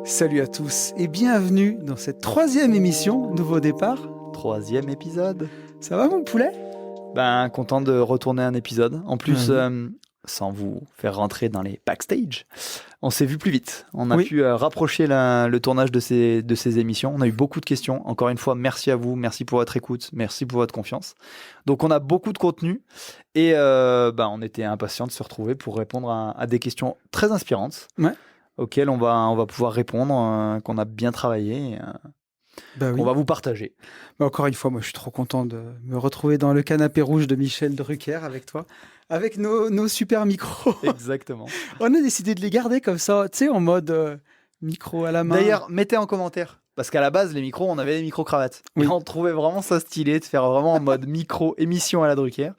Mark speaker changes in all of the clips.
Speaker 1: Salut à tous et bienvenue dans cette 3e émission Nouveau Départ.
Speaker 2: 3e épisode.
Speaker 1: Ça va mon poulet ?
Speaker 2: Ben, content de retourner un épisode. En plus, sans vous faire rentrer dans les backstage, on s'est vu plus vite. On a pu rapprocher le tournage de ces émissions. On a eu beaucoup de questions. Encore une fois, merci à vous. Merci pour votre écoute. Merci pour votre confiance. Donc, on a beaucoup de contenu et on était impatients de se retrouver pour répondre à des questions très inspirantes auxquelles on va pouvoir répondre, qu'on a bien travaillé. On va vous partager.
Speaker 1: Encore une fois, moi je suis trop content de me retrouver dans le canapé rouge de Michel Drucker avec toi, avec nos super micros.
Speaker 2: Exactement.
Speaker 1: On a décidé de les garder comme ça, tu sais, en mode micro à la main.
Speaker 2: D'ailleurs, mettez en commentaire, parce qu'à la base, les micros, on avait des micro-cravates.
Speaker 1: Oui.
Speaker 2: Et on trouvait vraiment ça stylé de faire vraiment en mode micro-émission à la Drucker.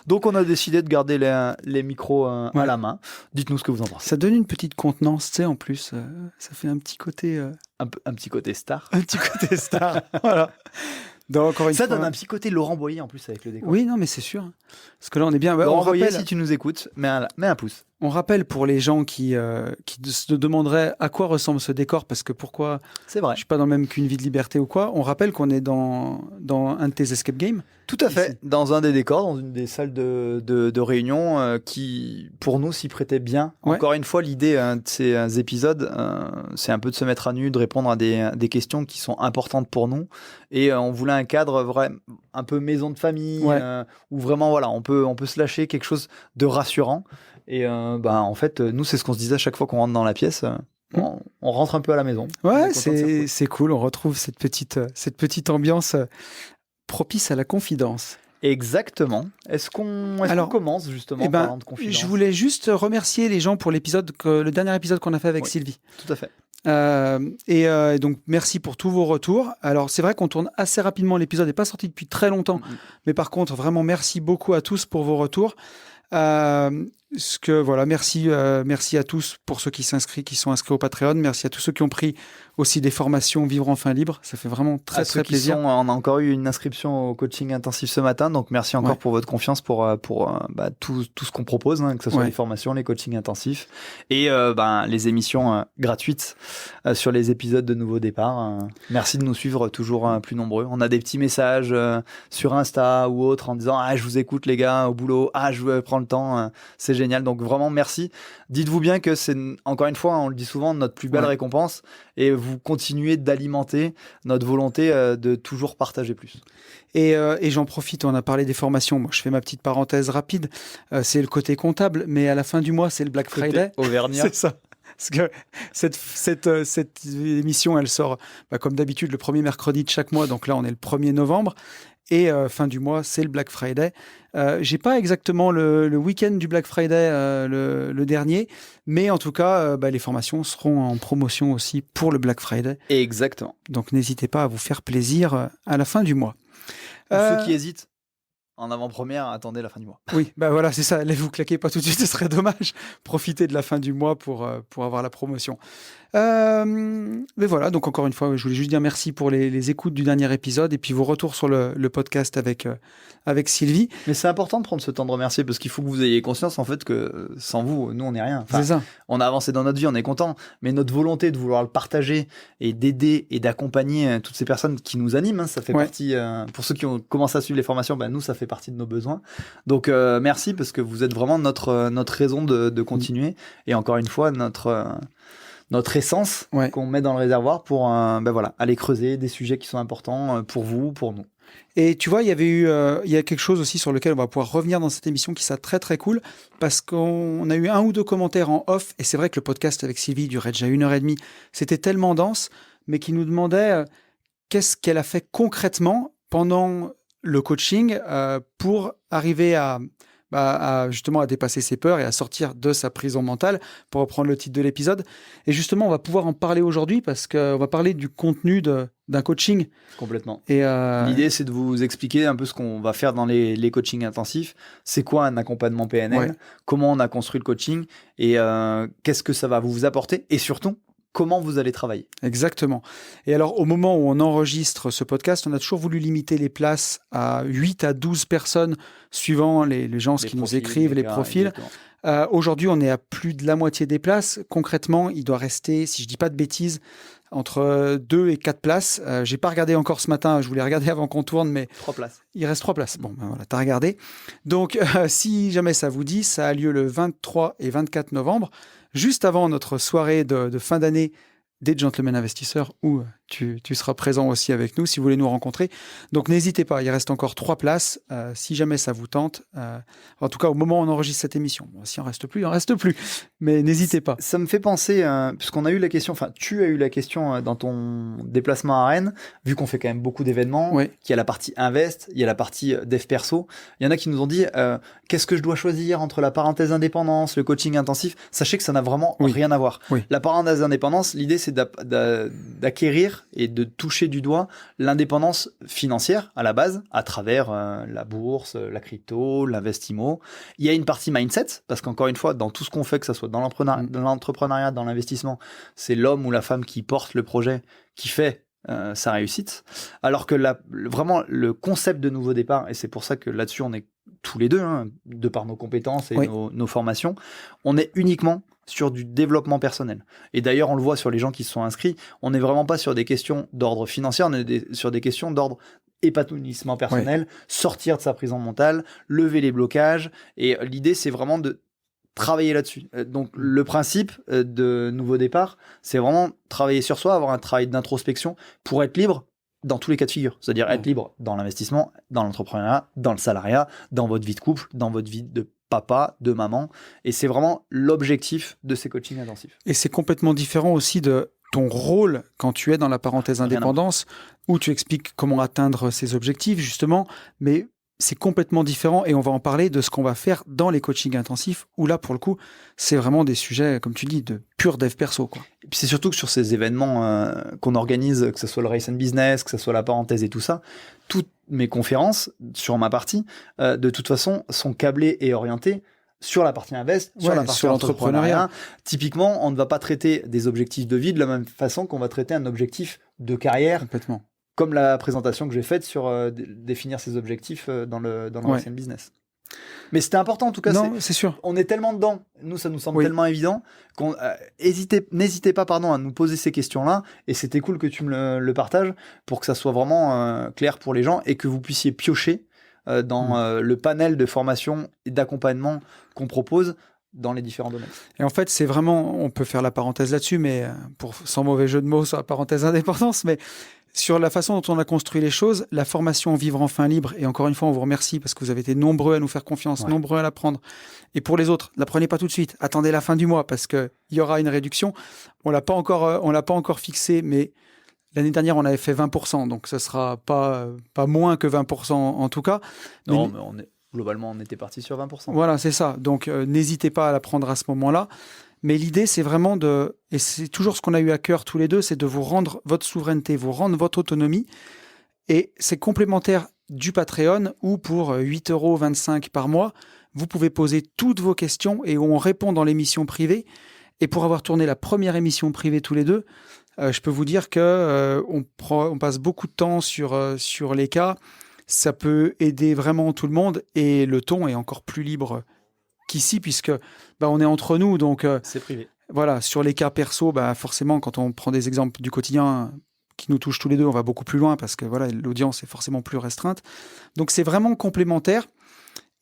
Speaker 2: Donc on a décidé de garder les micros à la main. Dites-nous ce que vous en pensez.
Speaker 1: Ça donne une petite contenance, tu sais, en plus. Ça fait un petit côté...
Speaker 2: Un petit côté star.
Speaker 1: Un petit côté star, voilà. Donc, encore une
Speaker 2: ça
Speaker 1: fois,
Speaker 2: donne un petit côté Laurent Boyer en plus avec le décor.
Speaker 1: Oui, non, mais c'est sûr. Parce que là, on est bien...
Speaker 2: Laurent Boyer, si tu nous écoutes, mets un pouce.
Speaker 1: On rappelle pour les gens qui se demanderaient à quoi ressemble ce décor, parce que pourquoi
Speaker 2: c'est vrai.
Speaker 1: Je suis pas dans le même qu'une vie de liberté ou quoi. On rappelle qu'on est dans un de tes escape games.
Speaker 2: Tout à fait, dans un des décors, dans une des salles de réunion qui, pour nous, s'y prêtait bien. Ouais. Encore une fois, l'idée de ces épisodes, c'est un peu de se mettre à nu, de répondre à des questions qui sont importantes pour nous. Et on voulait un cadre un peu maison de famille, où vraiment, voilà, on peut se lâcher quelque chose de rassurant. Et en fait, nous, c'est ce qu'on se disait à chaque fois qu'on rentre dans la pièce. On rentre un peu à la maison.
Speaker 1: Ouais, c'est cool. On retrouve cette petite ambiance propice à la confidence.
Speaker 2: Exactement. Est-ce qu'on commence justement parlant de confidence ?
Speaker 1: Je voulais juste remercier les gens pour le dernier épisode qu'on a fait avec Sylvie.
Speaker 2: Tout à fait.
Speaker 1: Et donc merci pour tous vos retours. Alors c'est vrai qu'on tourne assez rapidement, l'épisode n'est pas sorti depuis très longtemps, mais par contre vraiment merci beaucoup à tous pour vos retours. Merci à tous pour ceux qui sont inscrits au Patreon. Merci à tous ceux qui ont pris aussi des formations Vivre enfin libre. Ça fait vraiment très plaisir.
Speaker 2: On a encore eu une inscription au coaching intensif ce matin, donc merci encore pour votre confiance pour tout ce qu'on propose, que ce soit les formations, les coachings intensifs et les émissions gratuites sur les épisodes de Nouveau Départ. Merci de nous suivre toujours plus nombreux. On a des petits messages sur Insta ou autre en disant je vous écoute les gars au boulot, je prends le temps, c'est génial. Donc vraiment merci. Dites-vous bien que c'est encore une fois, on le dit souvent, notre plus belle récompense et vous continuez d'alimenter notre volonté de toujours partager plus.
Speaker 1: Et j'en profite, on a parlé des formations. Moi, je fais ma petite parenthèse rapide. C'est le côté comptable, mais à la fin du mois, c'est le Black Friday.
Speaker 2: Auvergnat.
Speaker 1: C'est ça. Parce que cette émission, elle sort comme d'habitude le premier mercredi de chaque mois. Donc là, on est le 1er novembre. Et fin du mois, c'est le Black Friday. J'ai pas exactement le week-end du Black Friday, le dernier, mais en tout cas, les formations seront en promotion aussi pour le Black Friday.
Speaker 2: Exactement.
Speaker 1: Donc n'hésitez pas à vous faire plaisir à la fin du mois.
Speaker 2: Pour ceux qui hésitent, en avant-première, attendez la fin du mois.
Speaker 1: Oui, voilà, c'est ça. Vous claquez pas tout de suite, ce serait dommage. Profitez de la fin du mois pour avoir la promotion. Mais voilà, donc encore une fois, je voulais juste dire merci pour les écoutes du dernier épisode et puis vos retours sur le podcast avec Sylvie.
Speaker 2: Mais c'est important de prendre ce temps de remercier parce qu'il faut que vous ayez conscience en fait que sans vous, nous on n'est rien.
Speaker 1: C'est ça.
Speaker 2: On a avancé dans notre vie, on est content, mais notre volonté de vouloir le partager et d'aider et d'accompagner toutes ces personnes qui nous animent, ça fait partie. Pour ceux qui ont commencé à suivre les formations, nous ça fait partie de nos besoins. Donc merci parce que vous êtes vraiment notre raison de continuer et encore une fois notre essence qu'on met dans le réservoir pour aller creuser des sujets qui sont importants pour vous, pour nous.
Speaker 1: Et tu vois, il y a quelque chose aussi sur lequel on va pouvoir revenir dans cette émission qui sera très très cool parce qu'on a eu 1 ou 2 commentaires en off et c'est vrai que le podcast avec Sylvie durait déjà 1h30. C'était tellement dense, mais qui nous demandait qu'est-ce qu'elle a fait concrètement pendant le coaching pour arriver à justement à dépasser ses peurs et à sortir de sa prison mentale, pour reprendre le titre de l'épisode. Et justement, on va pouvoir en parler aujourd'hui parce qu'on va parler du contenu d'un coaching.
Speaker 2: Complètement. Et l'idée, c'est de vous expliquer un peu ce qu'on va faire dans les coachings intensifs. C'est quoi un accompagnement PNL ? Comment on a construit le coaching ? Et qu'est-ce que ça va vous apporter ? Et surtout, comment vous allez travailler.
Speaker 1: Exactement. Et alors, au moment où on enregistre ce podcast, on a toujours voulu limiter les places à 8 à 12 personnes, suivant les gens qui nous écrivent, les profils. Aujourd'hui, on est à plus de la moitié des places. Concrètement, il doit rester, si je ne dis pas de bêtises, entre 2 et 4 places. Je n'ai pas regardé encore ce matin, je voulais regarder avant qu'on tourne, mais
Speaker 2: 3 places.
Speaker 1: Il reste 3 places. Bon, ben voilà, tu as regardé. Donc, si jamais ça vous dit, ça a lieu le 23 et 24 novembre, juste avant notre soirée de fin d'année des Gentlemen Investisseurs, où tu seras présent aussi avec nous si vous voulez nous rencontrer. Donc n'hésitez pas, il reste encore 3 places si jamais ça vous tente. En tout cas, au moment où on enregistre cette émission. Bon, s'il en reste plus, il en reste plus. Mais n'hésitez pas.
Speaker 2: Ça me fait penser, puisqu'on a eu la question, enfin tu as eu la question dans ton déplacement à Rennes, vu qu'on fait quand même beaucoup d'événements, qu'il y a la partie Invest, il y a la partie Dev Perso. Il y en a qui nous ont dit, qu'est-ce que je dois choisir entre la parenthèse indépendance, le coaching intensif? Sachez que ça n'a vraiment rien à voir. La parenthèse indépendance, l'idée c'est d'acquérir et de toucher du doigt l'indépendance financière à la base, à travers la bourse, la crypto, l'investimo. Il y a une partie mindset, parce qu'encore une fois, dans tout ce qu'on fait, que ce soit dans l'entrepreneuriat, dans l'investissement, c'est l'homme ou la femme qui porte le projet, qui fait sa réussite. Alors que vraiment, le concept de nouveau départ, et c'est pour ça que là-dessus, on est tous les deux, de par nos compétences et nos formations, on est uniquement sur du développement personnel. Et d'ailleurs, on le voit sur les gens qui se sont inscrits, on n'est vraiment pas sur des questions d'ordre financier, on est sur des questions d'ordre épanouissement personnel, sortir de sa prison mentale, lever les blocages. Et l'idée, c'est vraiment de travailler là-dessus. Donc, le principe de Nouveau Départ, c'est vraiment travailler sur soi, avoir un travail d'introspection pour être libre dans tous les cas de figure. C'est-à-dire être libre dans l'investissement, dans l'entrepreneuriat, dans le salariat, dans votre vie de couple, dans votre vie de papa, de maman. Et c'est vraiment l'objectif de ces coachings intensifs.
Speaker 1: Et c'est complètement différent aussi de ton rôle quand tu es dans la parenthèse indépendance, où tu expliques comment atteindre ces objectifs, justement, mais c'est complètement différent et on va en parler de ce qu'on va faire dans les coachings intensifs, où là, pour le coup, c'est vraiment des sujets, comme tu dis, de pur dev perso, quoi.
Speaker 2: Et puis c'est surtout que sur ces événements qu'on organise, que ce soit le Race and Business, que ce soit la parenthèse et tout ça, toutes mes conférences sur ma partie, de toute façon, sont câblées et orientées sur la partie invest, sur la partie entrepreneuriat. Typiquement, on ne va pas traiter des objectifs de vie de la même façon qu'on va traiter un objectif de carrière.
Speaker 1: Complètement.
Speaker 2: Comme la présentation que j'ai faite sur définir ses objectifs dans le Race and Business. Mais c'était important en tout cas.
Speaker 1: Non, c'est sûr.
Speaker 2: On est tellement dedans, nous ça nous semble tellement évident qu'on n'hésitez pas à nous poser ces questions-là. Et c'était cool que tu me le partages pour que ça soit vraiment clair pour les gens et que vous puissiez piocher dans le panel de formation et d'accompagnement qu'on propose dans les différents domaines.
Speaker 1: Et en fait, c'est vraiment, on peut faire la parenthèse là-dessus, mais sans mauvais jeu de mots sur la parenthèse indépendance, mais sur la façon dont on a construit les choses, la formation Vivre enfin libre, et encore une fois, on vous remercie parce que vous avez été nombreux à nous faire confiance, nombreux à l'apprendre. Et pour les autres, la prenez pas tout de suite, attendez la fin du mois parce qu'il y aura une réduction. On l'a pas encore fixé, mais l'année dernière, on avait fait 20%, donc ce sera pas moins que 20% en tout cas.
Speaker 2: Non, mais globalement, on était parti sur 20%.
Speaker 1: Voilà, c'est ça. Donc, n'hésitez pas à la prendre à ce moment-là. Mais l'idée, c'est vraiment et c'est toujours ce qu'on a eu à cœur tous les deux, c'est de vous rendre votre souveraineté, vous rendre votre autonomie. Et c'est complémentaire du Patreon où pour 8,25 € par mois, vous pouvez poser toutes vos questions et où on répond dans l'émission privée. Et pour avoir tourné la première émission privée tous les deux, je peux vous dire que on passe beaucoup de temps sur les cas. Ça peut aider vraiment tout le monde et le ton est encore plus libre qu'ici puisque on est entre nous, donc
Speaker 2: c'est privé.
Speaker 1: Voilà, sur les cas perso, forcément quand on prend des exemples du quotidien qui nous touchent tous les deux, on va beaucoup plus loin parce que voilà, l'audience est forcément plus restreinte. Donc c'est vraiment complémentaire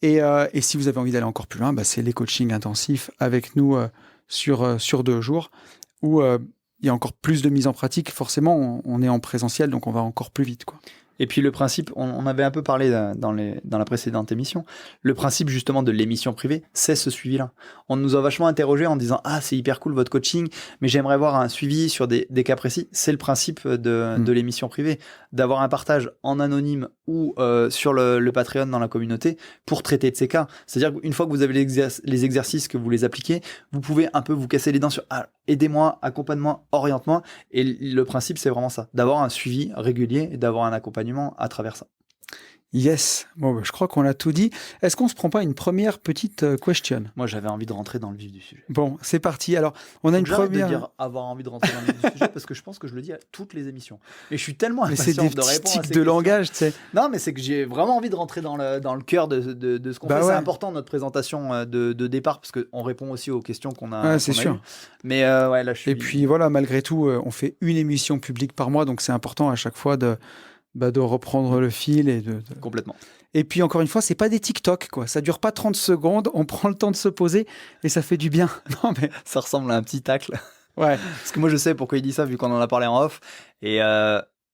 Speaker 1: et si vous avez envie d'aller encore plus loin, c'est les coachings intensifs avec nous sur 2 jours où il y a encore plus de mise en pratique. Forcément, on est en présentiel, donc on va encore plus vite, quoi.
Speaker 2: Et puis le principe, on avait un peu parlé dans la précédente émission, le principe justement de l'émission privée, c'est ce suivi-là. On nous a vachement interrogé en disant « Ah, c'est hyper cool votre coaching, mais j'aimerais avoir un suivi sur des cas précis. » C'est le principe de l'émission privée, d'avoir un partage en anonyme ou sur le Patreon dans la communauté pour traiter de ces cas. C'est-à-dire qu'une fois que vous avez les exercices, que vous les appliquez, vous pouvez un peu vous casser les dents sur « Ah, aidez-moi, accompagne-moi, oriente-moi. » Et le principe, c'est vraiment ça, d'avoir un suivi régulier et d'avoir un accompagnement à travers ça.
Speaker 1: Yes. Bon, je crois qu'on a tout dit. Est-ce qu'on se prend pas une première petite question?
Speaker 2: Moi, j'avais envie de rentrer dans le vif du sujet.
Speaker 1: Bon, c'est parti. Alors, on a une première.
Speaker 2: De dire avoir envie de rentrer dans le vif du sujet parce que je pense que je le dis à toutes les émissions. Et je suis tellement impatient de répondre à ces questions.
Speaker 1: de langage, tu sais.
Speaker 2: Non, mais c'est que j'ai vraiment envie de rentrer dans le cœur de ce qu'on fait. Ouais. C'est important notre présentation de départ parce qu'on répond aussi aux questions qu'on a.
Speaker 1: Ouais, c'est sûr.
Speaker 2: Eues. Mais ouais, là, je suis.
Speaker 1: Et puis voilà, malgré tout, on fait une émission publique par mois, donc c'est important à chaque fois de reprendre le fil et
Speaker 2: Complètement.
Speaker 1: Et puis encore une fois, c'est pas des TikTok, quoi. Ça dure pas 30 secondes, on prend le temps de se poser et ça fait du bien.
Speaker 2: Non, mais ça ressemble à un petit tacle.
Speaker 1: Ouais.
Speaker 2: Parce que moi, je sais pourquoi il dit ça, vu qu'on en a parlé en off. Et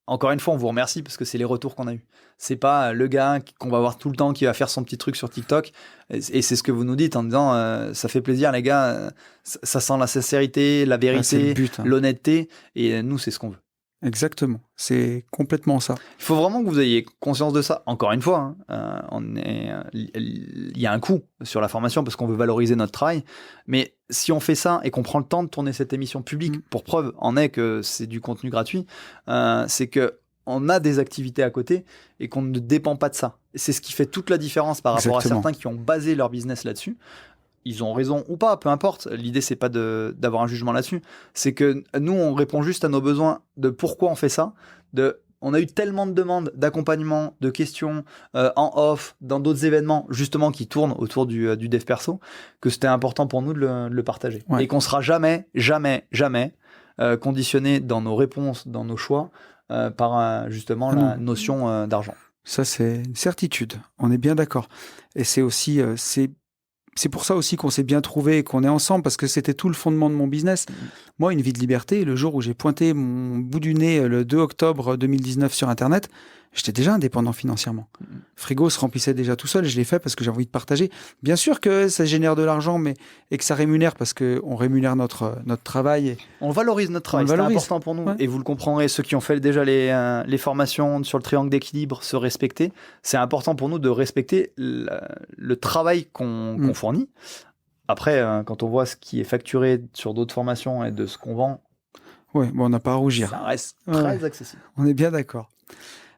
Speaker 2: encore une fois, on vous remercie parce que c'est les retours qu'on a eus. C'est pas le gars qu'on va voir tout le temps qui va faire son petit truc sur TikTok. Et c'est ce que vous nous dites en disant ça fait plaisir, les gars. Ça sent la sincérité, la vérité, l'honnêteté. Et nous, c'est ce qu'on veut.
Speaker 1: Exactement, c'est complètement ça.
Speaker 2: Il faut vraiment que vous ayez conscience de ça. Encore une fois, il y a un coût sur la formation parce qu'on veut valoriser notre travail. Mais si on fait ça et qu'on prend le temps de tourner cette émission publique, pour preuve en est que c'est du contenu gratuit, c'est que on a des activités à côté et qu'on ne dépend pas de ça. C'est ce qui fait toute la différence par rapport à certains qui ont basé leur business là-dessus. Ils ont raison ou pas, peu importe. L'idée, c'est pas d'avoir un jugement là-dessus. C'est que nous, on répond juste à nos besoins de pourquoi on fait ça. On a eu tellement de demandes d'accompagnement, de questions en off, dans d'autres événements, justement, qui tournent autour du dev perso, que c'était important pour nous de le partager. Ouais. Et qu'on sera jamais conditionné dans nos réponses, dans nos choix, par justement la notion d'argent.
Speaker 1: Ça, c'est une certitude. On est bien d'accord. Et c'est aussi... C'est pour ça aussi qu'on s'est bien trouvé et qu'on est ensemble, parce que c'était tout le fondement de mon business. Moi, Une vie de liberté, le jour où j'ai pointé mon bout du nez le 2 octobre 2019 sur Internet, j'étais déjà indépendant financièrement. Frigo se remplissait déjà tout seul, et je l'ai fait parce que j'ai envie de partager. Bien sûr que ça génère de l'argent, et que ça rémunère, parce qu'on rémunère notre travail.
Speaker 2: On valorise notre travail, c'est important pour nous. Ouais. Et vous le comprendrez, ceux qui ont fait déjà les formations sur le triangle d'équilibre, se respecter, c'est important pour nous de respecter le travail qu'on fournit. Après, quand on voit ce qui est facturé sur d'autres formations et de ce qu'on vend,
Speaker 1: on n'a pas à rougir.
Speaker 2: Ça reste très accessible.
Speaker 1: On est bien d'accord.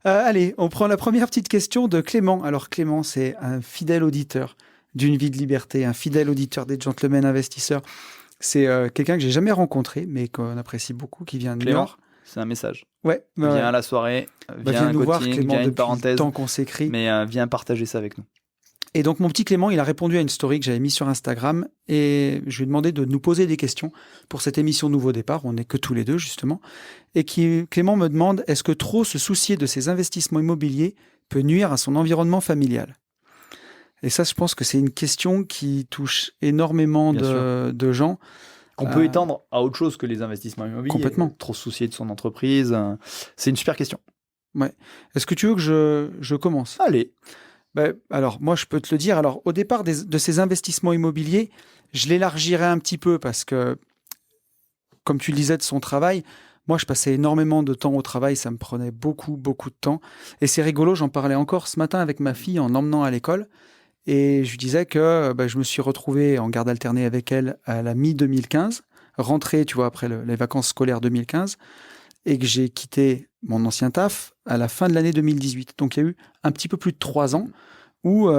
Speaker 1: Allez, on prend la première petite question de Clément. Alors Clément, c'est un fidèle auditeur d'Une vie de liberté, un fidèle auditeur des Gentlemen Investisseurs. C'est quelqu'un que j'ai jamais rencontré, mais qu'on apprécie beaucoup, qui vient de New York.
Speaker 2: C'est un message.
Speaker 1: Ouais.
Speaker 2: Viens à la soirée,
Speaker 1: viens nous voir, Clément, viens une parenthèse, tant qu'on s'écrit.
Speaker 2: Mais viens partager ça avec nous.
Speaker 1: Et donc, mon petit Clément, il a répondu à une story que j'avais mise sur Instagram et je lui ai demandé de nous poser des questions pour cette émission Nouveau Départ. On n'est que tous les deux, justement. Et Clément me demande, est-ce que trop se soucier de ses investissements immobiliers peut nuire à son environnement familial? Et ça, je pense que c'est une question qui touche énormément de gens.
Speaker 2: Qu'on peut étendre à autre chose que les investissements immobiliers.
Speaker 1: Complètement.
Speaker 2: Trop se soucier de son entreprise. C'est une super question.
Speaker 1: Ouais. Est-ce que tu veux que je commence?
Speaker 2: Allez.
Speaker 1: Alors, moi, je peux te le dire. Alors, au départ de ces investissements immobiliers, je l'élargirais un petit peu parce que, comme tu le disais de son travail, moi, je passais énormément de temps au travail. Ça me prenait beaucoup, beaucoup de temps. Et c'est rigolo, j'en parlais encore ce matin avec ma fille en l'emmenant à l'école. Et je lui disais que je me suis retrouvé en garde alternée avec elle à la mi-2015, rentré, tu vois, après les vacances scolaires 2015, et que j'ai quitté mon ancien taf à la fin de l'année 2018. Donc, il y a eu un petit peu plus de 3 ans où,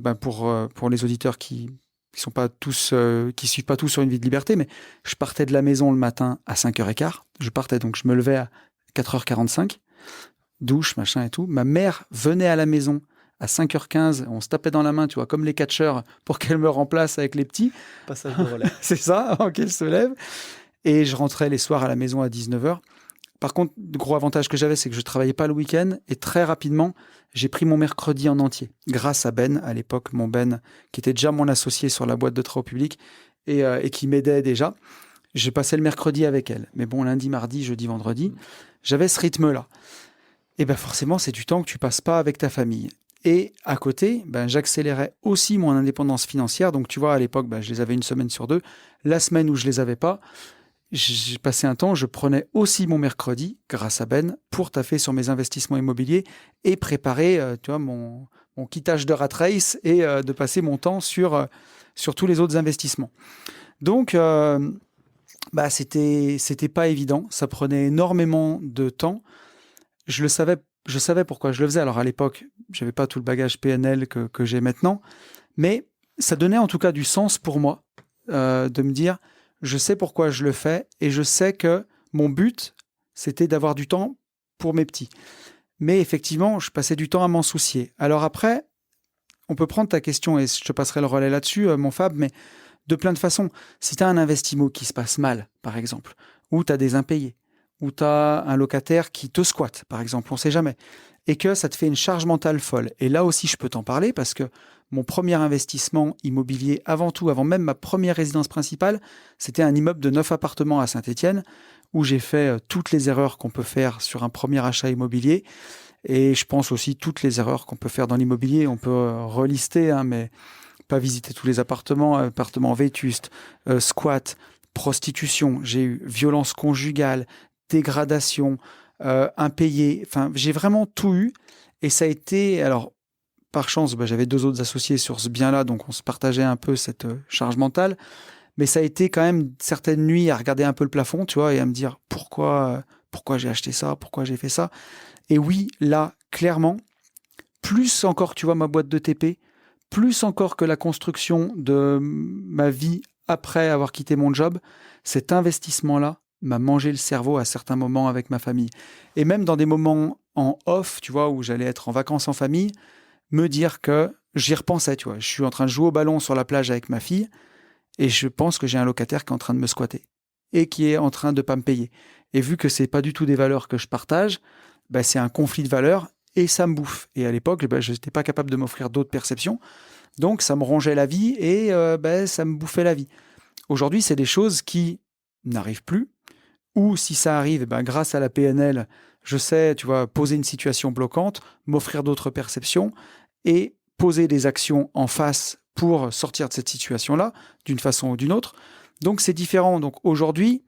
Speaker 1: pour les auditeurs qui sont pas tous, qui suivent pas tous sur Une vie de liberté, mais je partais de la maison le matin à 5h15. Je me levais à 4h45, douche, machin et tout. Ma mère venait à la maison à 5h15, on se tapait dans la main, tu vois, comme les catcheurs, pour qu'elle me remplace avec les petits.
Speaker 2: Passage de relais.
Speaker 1: C'est ça, avant qu'elle se lève. Et je rentrais les soirs à la maison à 19h. Par contre, le gros avantage que j'avais, c'est que je ne travaillais pas le week-end. Et très rapidement, j'ai pris mon mercredi en entier. Grâce à Ben, à l'époque, mon Ben, qui était déjà mon associé sur la boîte de travaux publics et qui m'aidait déjà. J'ai passé le mercredi avec elle. Mais bon, lundi, mardi, jeudi, vendredi, j'avais ce rythme-là. Et forcément, c'est du temps que tu passes pas avec ta famille. Et à côté, j'accélérais aussi mon indépendance financière. Donc, tu vois, à l'époque, je les avais une semaine sur 2. La semaine où je les avais pas, j'ai passé un temps, je prenais aussi mon mercredi, grâce à Ben, pour taffer sur mes investissements immobiliers et préparer tu vois, mon quittage de rat race et de passer mon temps sur tous les autres investissements. Donc, c'était pas évident. Ça prenait énormément de temps. Je le savais je savais pourquoi je le faisais. Alors à l'époque, j'avais pas tout le bagage PNL que j'ai maintenant, mais ça donnait en tout cas du sens pour moi de me dire, je sais pourquoi je le fais et je sais que mon but, c'était d'avoir du temps pour mes petits. Mais effectivement, je passais du temps à m'en soucier. Alors après, on peut prendre ta question et je te passerai le relais là-dessus, mon Fab, mais de plein de façons. Si tu as un investissement qui se passe mal, par exemple, ou tu as des impayés, ou tu as un locataire qui te squatte, par exemple, on ne sait jamais, et que ça te fait une charge mentale folle. Et là aussi, je peux t'en parler parce que mon premier investissement immobilier, avant tout, avant même ma première résidence principale, c'était un immeuble de 9 appartements à Saint-Étienne, où j'ai fait toutes les erreurs qu'on peut faire sur un premier achat immobilier. Et je pense aussi toutes les erreurs qu'on peut faire dans l'immobilier. On peut relister, hein, mais pas visiter tous les appartements vétustes, squat, prostitution. J'ai eu violence conjugale, dégradation, impayé. Enfin, j'ai vraiment tout eu. Et ça a été, alors, par chance, j'avais 2 autres associés sur ce bien-là, donc on se partageait un peu cette charge mentale. Mais ça a été quand même certaines nuits à regarder un peu le plafond, tu vois, et à me dire pourquoi j'ai acheté ça, pourquoi j'ai fait ça. Et oui, là, clairement, plus encore, tu vois, ma boîte de TP, plus encore que la construction de ma vie après avoir quitté mon job, cet investissement-là m'a mangé le cerveau à certains moments avec ma famille. Et même dans des moments en off, tu vois, où j'allais être en vacances en famille, me dire que j'y repensais, tu vois. Je suis en train de jouer au ballon sur la plage avec ma fille et je pense que j'ai un locataire qui est en train de me squatter et qui est en train de pas me payer. Et vu que c'est pas du tout des valeurs que je partage, c'est un conflit de valeurs et ça me bouffe. Et à l'époque, je n'étais pas capable de m'offrir d'autres perceptions. Donc, ça me rongeait la vie et ça me bouffait la vie. Aujourd'hui, c'est des choses qui n'arrivent plus. Ou si ça arrive, grâce à la PNL, je sais, tu vois, poser une situation bloquante, m'offrir d'autres perceptions et poser des actions en face pour sortir de cette situation-là, d'une façon ou d'une autre. Donc, c'est différent. Donc, aujourd'hui,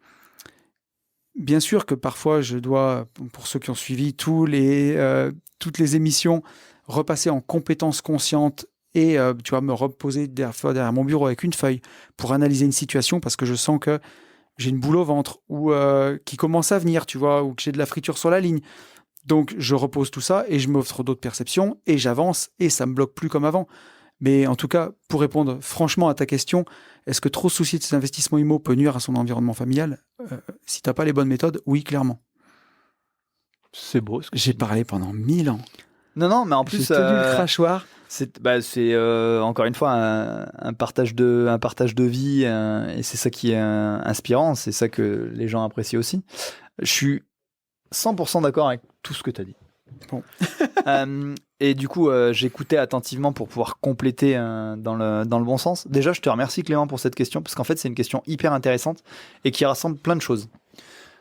Speaker 1: bien sûr que parfois, je dois, pour ceux qui ont suivi toutes les émissions, repasser en compétences conscientes et tu vois, me reposer derrière mon bureau avec une feuille pour analyser une situation parce que je sens que j'ai une boule au ventre ou qui commence à venir, tu vois, ou que j'ai de la friture sur la ligne. Donc, je repose tout ça et je m'offre d'autres perceptions et j'avance et ça me bloque plus comme avant. Mais en tout cas, pour répondre franchement à ta question, est-ce que trop se soucier de ses investissements immo peut nuire à son environnement familial ? Si tu n'as pas les bonnes méthodes, oui, clairement.
Speaker 2: C'est beau.
Speaker 1: J'ai parlé pendant 1000 ans.
Speaker 2: Non, mais en plus...
Speaker 1: J'ai tenu le crachoir.
Speaker 2: C'est encore une fois un partage de vie et c'est ça qui est inspirant, c'est ça que les gens apprécient aussi. Je suis 100% d'accord avec tout ce que tu as dit.
Speaker 1: Bon.
Speaker 2: Et du coup, j'écoutais attentivement pour pouvoir compléter dans le bon sens. Déjà, je te remercie Clément pour cette question parce qu'en fait, c'est une question hyper intéressante et qui rassemble plein de choses.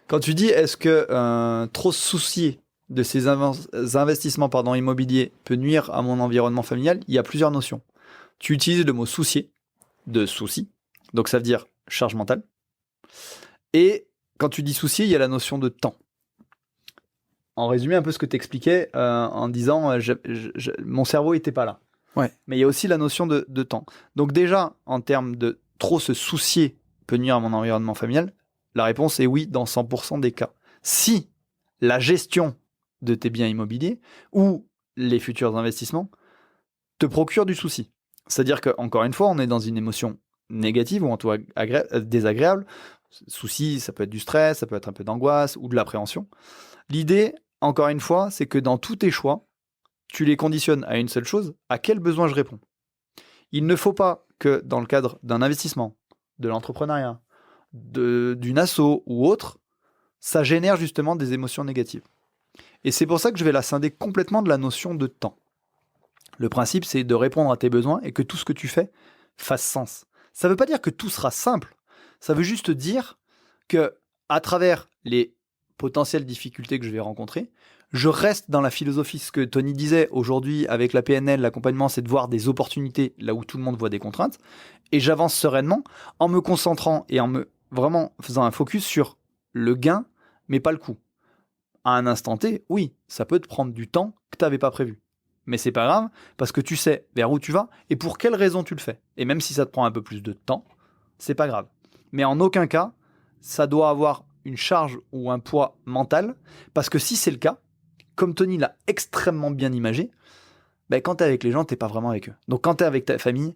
Speaker 2: Quand tu dis est-ce que trop se soucier de ces investissements immobiliers peut nuire à mon environnement familial, il y a plusieurs notions. Tu utilises le mot soucier, de souci, donc ça veut dire charge mentale. Et quand tu dis soucier, il y a la notion de temps. En résumé, un peu ce que tu expliquais en disant mon cerveau n'était pas là.
Speaker 1: Ouais.
Speaker 2: Mais il y a aussi la notion de temps. Donc déjà, en termes de trop se soucier peut nuire à mon environnement familial, la réponse est oui dans 100% des cas. Si la gestion de tes biens immobiliers ou les futurs investissements te procurent du souci. C'est-à-dire qu'encore une fois, on est dans une émotion négative ou en tout cas désagréable. Souci, ça peut être du stress, ça peut être un peu d'angoisse ou de l'appréhension. L'idée, encore une fois, c'est que dans tous tes choix, tu les conditionnes à une seule chose, à quel besoin je réponds. Il ne faut pas que dans le cadre d'un investissement, de l'entrepreneuriat, d'une asso ou autre, ça génère justement des émotions négatives. Et c'est pour ça que je vais la scinder complètement de la notion de temps. Le principe, c'est de répondre à tes besoins et que tout ce que tu fais fasse sens. Ça ne veut pas dire que tout sera simple. Ça veut juste dire que, à travers les potentielles difficultés que je vais rencontrer, je reste dans la philosophie. Ce que Tony disait aujourd'hui avec la PNL, l'accompagnement, c'est de voir des opportunités là où tout le monde voit des contraintes. Et j'avance sereinement en me concentrant et en me vraiment faisant un focus sur le gain, mais pas le coût. À un instant T, oui, ça peut te prendre du temps que tu n'avais pas prévu. Mais c'est pas grave, parce que tu sais vers où tu vas et pour quelle raison tu le fais. Et même si ça te prend un peu plus de temps, c'est pas grave. Mais en aucun cas, ça doit avoir une charge ou un poids mental, parce que si c'est le cas, comme Tony l'a extrêmement bien imagé, quand tu es avec les gens, tu n'es pas vraiment avec eux. Donc quand tu es avec ta famille,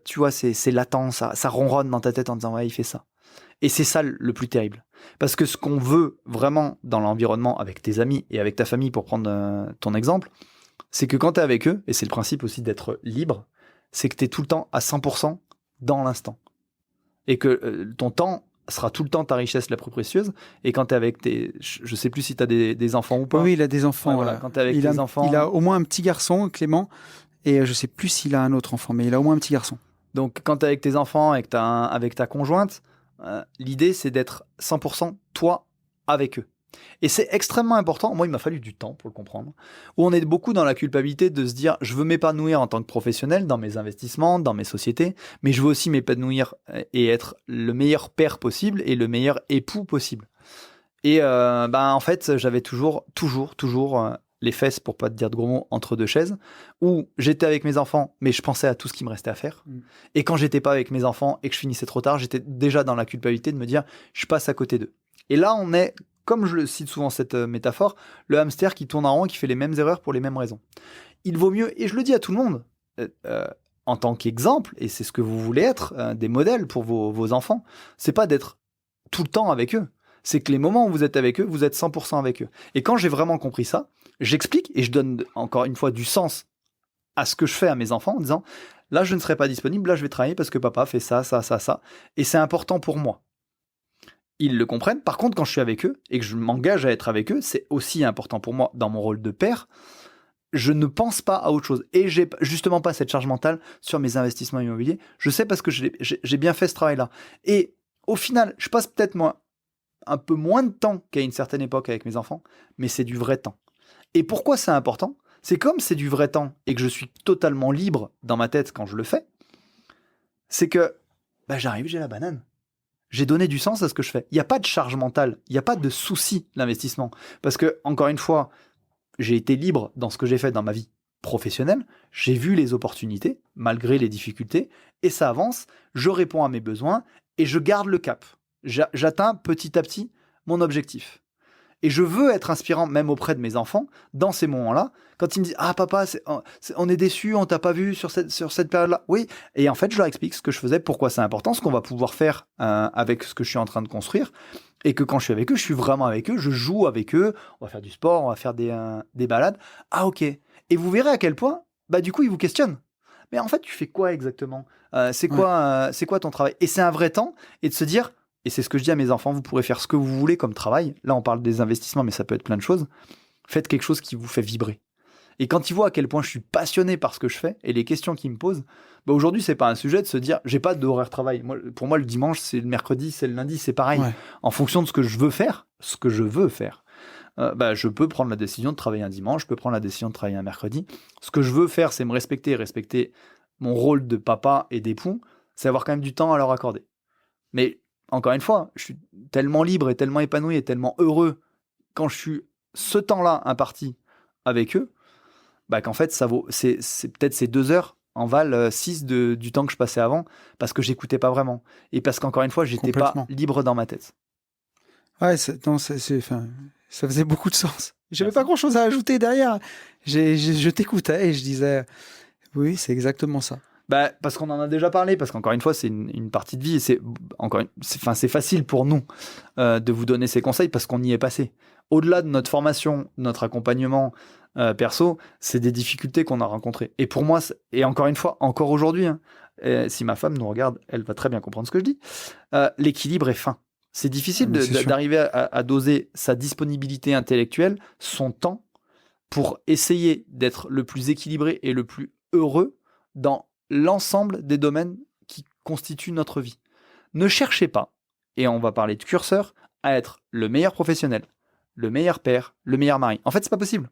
Speaker 2: tu vois, c'est latent, ça ronronne dans ta tête en disant « ouais, il fait ça ». Et c'est ça le plus terrible. Parce que ce qu'on veut vraiment dans l'environnement avec tes amis et avec ta famille, pour prendre ton exemple, c'est que quand tu es avec eux, et c'est le principe aussi d'être libre, c'est que tu es tout le temps à 100% dans l'instant. Et que ton temps sera tout le temps ta richesse la plus précieuse. Et quand tu es avec je sais plus si tu as des enfants ou pas.
Speaker 1: Oui, il a des enfants.
Speaker 2: Ouais, voilà. Quand tu es avec tes enfants.
Speaker 1: Il a au moins un petit garçon, Clément, et je sais plus s'il a un autre enfant, mais il a au moins un petit garçon.
Speaker 2: Donc quand tu es avec tes enfants et que tu avec ta conjointe, l'idée c'est d'être 100% toi avec eux. Et c'est extrêmement important. Moi, il m'a fallu du temps pour le comprendre. Où on est beaucoup dans la culpabilité de se dire, je veux m'épanouir en tant que professionnel dans mes investissements, dans mes sociétés, mais je veux aussi m'épanouir et être le meilleur père possible et le meilleur époux possible. Et en fait, j'avais toujours les fesses, pour pas te dire de gros mots, entre deux chaises, où j'étais avec mes enfants, mais je pensais à tout ce qui me restait à faire. Et quand j'étais pas avec mes enfants et que je finissais trop tard, j'étais déjà dans la culpabilité de me dire, je passe à côté d'eux. Et là, on est, comme je le cite souvent cette métaphore, le hamster qui tourne en rond et qui fait les mêmes erreurs pour les mêmes raisons. Il vaut mieux, et je le dis à tout le monde, en tant qu'exemple, et c'est ce que vous voulez être, des modèles pour vos enfants, c'est pas d'être tout le temps avec eux. C'est que les moments où vous êtes avec eux, vous êtes 100% avec eux. Et quand j'ai vraiment compris ça, j'explique et je donne encore une fois du sens à ce que je fais à mes enfants en disant, là je ne serai pas disponible, là je vais travailler parce que papa fait ça, ça, ça, ça. Et c'est important pour moi. Ils le comprennent. Par contre, quand je suis avec eux et que je m'engage à être avec eux, c'est aussi important pour moi dans mon rôle de père. Je ne pense pas à autre chose. Et j'ai justement pas cette charge mentale sur mes investissements immobiliers. Je sais parce que j'ai bien fait ce travail-là. Et au final, je passe peut-être moi un peu moins de temps qu'à une certaine époque avec mes enfants, mais c'est du vrai temps. Et pourquoi c'est important ? C'est comme c'est du vrai temps et que je suis totalement libre dans ma tête quand je le fais, c'est que j'arrive, j'ai la banane. J'ai donné du sens à ce que je fais. Il n'y a pas de charge mentale, il n'y a pas de souci l'investissement. Parce que, encore une fois, j'ai été libre dans ce que j'ai fait dans ma vie professionnelle, j'ai vu les opportunités, malgré les difficultés, et ça avance, je réponds à mes besoins, et je garde le cap. J'atteins petit à petit mon objectif. Et je veux être inspirant même auprès de mes enfants dans ces moments-là. Quand ils me disent « Ah papa, on est déçus, on t'a pas vu sur cette période-là. » Oui, et en fait je leur explique ce que je faisais, pourquoi c'est important, ce qu'on va pouvoir faire avec ce que je suis en train de construire. Et que quand je suis avec eux, je suis vraiment avec eux, je joue avec eux, on va faire du sport, on va faire des balades. Ah ok. Et vous verrez à quel point, du coup ils vous questionnent. Mais en fait tu fais quoi exactement ? C'est quoi ton travail ? Et c'est un vrai temps, et de se dire... Et c'est ce que je dis à mes enfants, vous pourrez faire ce que vous voulez comme travail. Là, on parle des investissements, mais ça peut être plein de choses. Faites quelque chose qui vous fait vibrer. Et quand ils voient à quel point je suis passionné par ce que je fais et les questions qu'ils me posent, aujourd'hui, c'est pas un sujet de se dire, j'ai pas d'horaire travail. Pour moi, le dimanche, c'est le mercredi, c'est le lundi, c'est pareil. Ouais. En fonction de ce que je veux faire, je peux prendre la décision de travailler un dimanche, je peux prendre la décision de travailler un mercredi. Ce que je veux faire, c'est me respecter mon rôle de papa et d'époux, c'est avoir quand même du temps à leur accorder. Mais encore une fois, je suis tellement libre et tellement épanoui et tellement heureux quand je suis ce temps-là imparti avec eux, qu'en fait, c'est peut-être ces 2 heures en valent 6 du temps que je passais avant parce que j'écoutais pas vraiment. Et parce qu'encore une fois, j'étais pas libre dans ma tête.
Speaker 1: Ouais, ça faisait beaucoup de sens. J'avais pas grand-chose à ajouter derrière. Je t'écoutais et je disais, oui, c'est exactement ça.
Speaker 2: Parce qu'on en a déjà parlé, parce qu'encore une fois, c'est une partie de vie, et c'est facile pour nous de vous donner ces conseils parce qu'on y est passé. Au-delà de notre formation, notre accompagnement perso, c'est des difficultés qu'on a rencontrées. Et pour moi, et encore une fois, encore aujourd'hui, si ma femme nous regarde, elle va très bien comprendre ce que je dis, l'équilibre est fin. C'est difficile d'arriver à doser sa disponibilité intellectuelle, son temps, pour essayer d'être le plus équilibré et le plus heureux dans l'ensemble des domaines qui constituent notre vie. Ne cherchez pas, et on va parler de curseur, à être le meilleur professionnel, le meilleur père, le meilleur mari. En fait, c'est pas possible.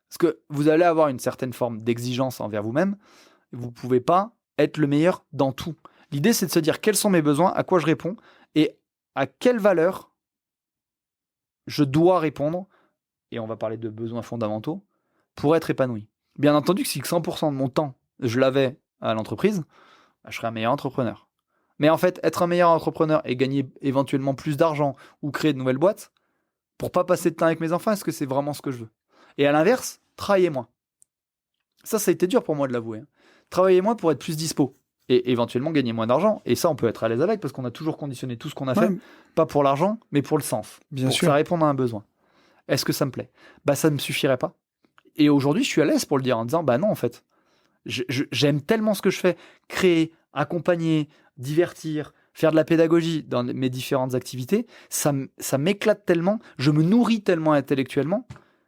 Speaker 2: Parce que vous allez avoir une certaine forme d'exigence envers vous-même, vous ne pouvez pas être le meilleur dans tout. L'idée, c'est de se dire quels sont mes besoins, à quoi je réponds, et à quelle valeur je dois répondre, et on va parler de besoins fondamentaux, pour être épanoui. Bien entendu que si 100% de mon temps, je l'avais à l'entreprise, je serais un meilleur entrepreneur. Mais en fait, être un meilleur entrepreneur et gagner éventuellement plus d'argent ou créer de nouvelles boîtes, pour pas passer de temps avec mes enfants, est-ce que c'est vraiment ce que je veux ? Et à l'inverse, travaillez moins. Ça a été dur pour moi de l'avouer. Travaillez moins pour être plus dispo. Et éventuellement gagner moins d'argent. Et ça, on peut être à l'aise avec parce qu'on a toujours conditionné tout ce qu'on a fait, pas pour l'argent, mais pour le sens.
Speaker 1: Bien
Speaker 2: pour
Speaker 1: sûr.
Speaker 2: que ça réponde à un besoin. Est-ce que ça me plaît ? Ça ne me suffirait pas. Et aujourd'hui, je suis à l'aise pour le dire en disant, non, en fait, j'aime tellement ce que je fais. Créer, accompagner, divertir, faire de la pédagogie dans mes différentes activités, ça m'éclate tellement, je me nourris tellement intellectuellement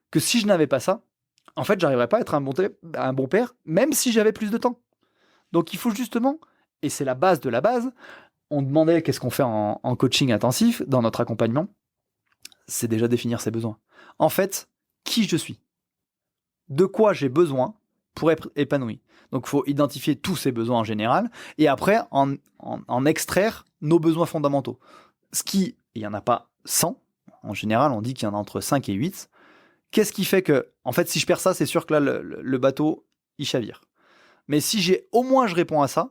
Speaker 2: que si je n'avais pas ça, en fait, j'arriverais pas à être un bon père, même si j'avais plus de temps. Donc il faut justement, et c'est la base de la base, on demandait qu'est-ce qu'on fait en coaching intensif, dans notre accompagnement, c'est déjà définir ses besoins. En fait, qui je suis ? De quoi j'ai besoin pour être épanoui ? Donc il faut identifier tous ces besoins en général, et après en extraire nos besoins fondamentaux. Il n'y en a pas 100, en général on dit qu'il y en a entre 5 et 8. Qu'est-ce qui fait que, en fait, si je perds ça, c'est sûr que là, le bateau, il chavire. Mais si au moins je réponds à ça,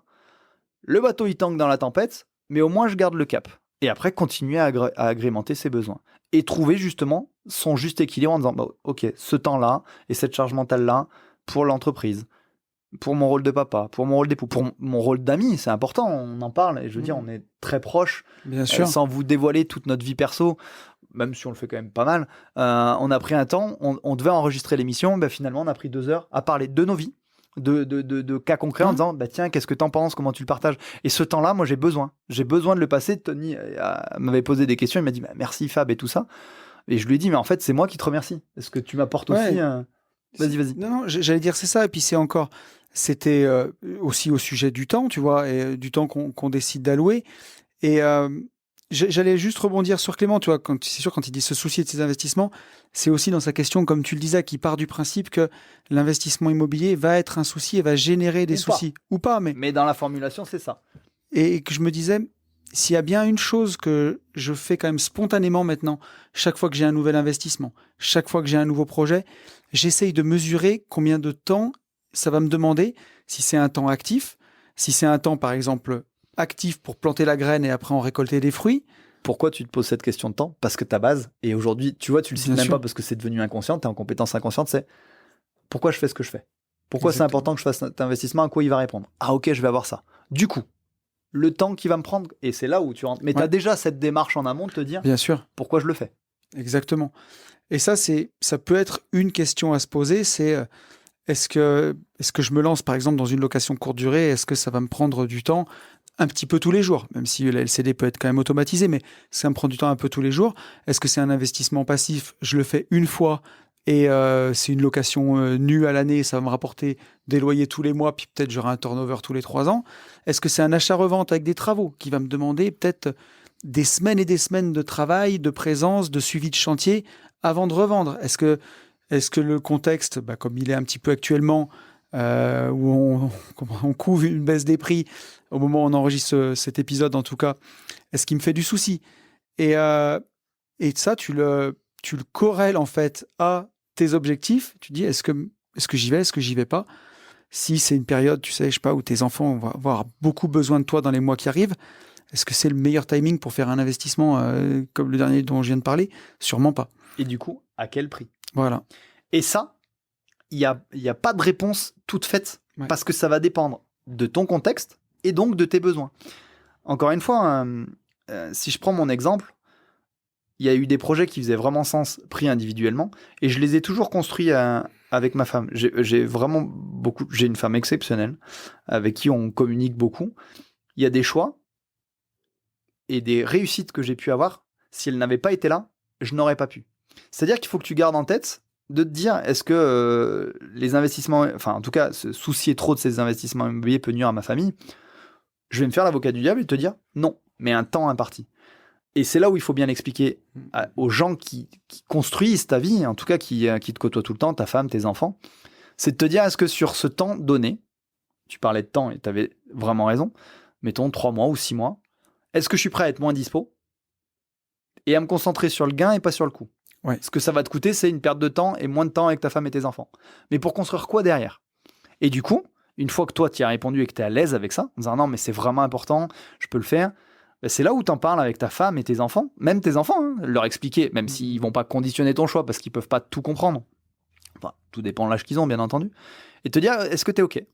Speaker 2: le bateau il tangue dans la tempête, mais au moins je garde le cap. Et après, continuer à agrémenter ses besoins. Et trouver justement son juste équilibre en disant, ok, ce temps-là et cette charge mentale-là pour l'entreprise, pour mon rôle de papa, pour mon rôle d'époux, pour mon rôle d'ami, c'est important, on en parle. Et je veux dire, on est très proches,
Speaker 1: bien sûr.
Speaker 2: Sans vous dévoiler toute notre vie perso, même si on le fait quand même pas mal. On a pris un temps, on devait enregistrer l'émission, finalement on a pris 2 heures à parler de nos vies, de cas concrets en disant tiens, qu'est-ce que t'en penses, comment tu le partages. Et ce temps-là, moi j'ai besoin de le passer. Tony m'avait posé des questions, il m'a dit merci Fab et tout ça, et je lui ai dit mais en fait c'est moi qui te remercie, est-ce que tu m'apportes aussi vas-y.
Speaker 1: Non, j'allais dire c'est ça, et puis c'était aussi au sujet du temps, tu vois, et du temps qu'on décide d'allouer. Et j'allais juste rebondir sur Clément, tu vois, c'est sûr, quand il dit se soucier de ses investissements, c'est aussi dans sa question, comme tu le disais, qui part du principe que l'investissement immobilier va être un souci et va générer des soucis. Ou pas, mais
Speaker 2: dans la formulation, c'est ça.
Speaker 1: Et que je me disais, s'il y a bien une chose que je fais quand même spontanément maintenant, chaque fois que j'ai un nouvel investissement, chaque fois que j'ai un nouveau projet, j'essaye de mesurer combien de temps ça va me demander, si c'est un temps actif, si c'est un temps, par exemple, actif pour planter la graine et après en récolter des fruits.
Speaker 2: Pourquoi tu te poses cette question de temps ? Parce que ta base, et aujourd'hui, tu vois, tu le cites même pas parce que c'est devenu inconscient, tu es en compétence inconsciente, c'est pourquoi je fais ce que je fais ? Pourquoi c'est important que je fasse cet investissement ? À quoi il va répondre ? Ah ok, je vais avoir ça. Du coup, le temps qu'il va me prendre, et c'est là où tu rentres. Mais tu as déjà cette démarche en amont de te dire,
Speaker 1: bien sûr,
Speaker 2: pourquoi je le fais ?
Speaker 1: Exactement. Et ça peut être une question à se poser, c'est est-ce que je me lance par exemple dans une location courte durée, est-ce que ça va me prendre du temps un petit peu tous les jours, même si la LCD peut être quand même automatisée, mais ça me prend du temps un peu tous les jours. Est-ce que c'est un investissement passif ? Je le fais une fois et c'est une location nue à l'année, ça va me rapporter des loyers tous les mois, puis peut-être j'aurai un turnover tous les 3 ans. Est-ce que c'est un achat-revente avec des travaux qui va me demander peut-être des semaines et des semaines de travail, de présence, de suivi de chantier avant de revendre ? Est-ce que le contexte, comme il est un petit peu actuellement, où on couvre une baisse des prix au moment où on enregistre cet épisode en tout cas, est-ce qu'il me fait du souci ? Et ça, tu le corrèles en fait à tes objectifs. Tu dis, est-ce que j'y vais, est-ce que j'y vais pas ? Si c'est une période, tu sais, je sais pas, où tes enfants vont avoir beaucoup besoin de toi dans les mois qui arrivent, est-ce que c'est le meilleur timing pour faire un investissement comme le dernier dont je viens de parler ? Sûrement pas.
Speaker 2: Et du coup, à quel prix ?
Speaker 1: Voilà.
Speaker 2: Et ça, il y a pas de réponse toute faite, parce que ça va dépendre de ton contexte et donc de tes besoins. Encore une fois, si je prends mon exemple, il y a eu des projets qui faisaient vraiment sens pris individuellement, et je les ai toujours construits avec ma femme. J'ai une femme exceptionnelle avec qui on communique beaucoup. Il y a des choix et des réussites que j'ai pu avoir. Si elle n'avait pas été là, je n'aurais pas pu. C'est-à-dire qu'il faut que tu gardes en tête de te dire, est-ce que les investissements, enfin en tout cas, se soucier trop de ces investissements immobiliers peut nuire à ma famille ? Je vais me faire l'avocat du diable et te dire non, mais un temps imparti. Et c'est là où il faut bien l'expliquer aux gens qui construisent ta vie, en tout cas qui te côtoient tout le temps, ta femme, tes enfants, c'est de te dire, est-ce que sur ce temps donné, tu parlais de temps et tu avais vraiment raison, mettons 3 mois ou 6 mois, est-ce que je suis prêt à être moins dispo et à me concentrer sur le gain et pas sur le coût ? Ce que ça va te coûter, c'est une perte de temps et moins de temps avec ta femme et tes enfants. Mais pour construire quoi derrière ? Et du coup, une fois que toi, tu y as répondu et que tu es à l'aise avec ça, en disant non, mais c'est vraiment important, je peux le faire, c'est là où tu en parles avec ta femme et tes enfants, même tes enfants, leur expliquer, même s'ils ne vont pas conditionner ton choix parce qu'ils ne peuvent pas tout comprendre. Enfin, tout dépend de l'âge qu'ils ont, bien entendu. Et te dire, est-ce que tu es OK?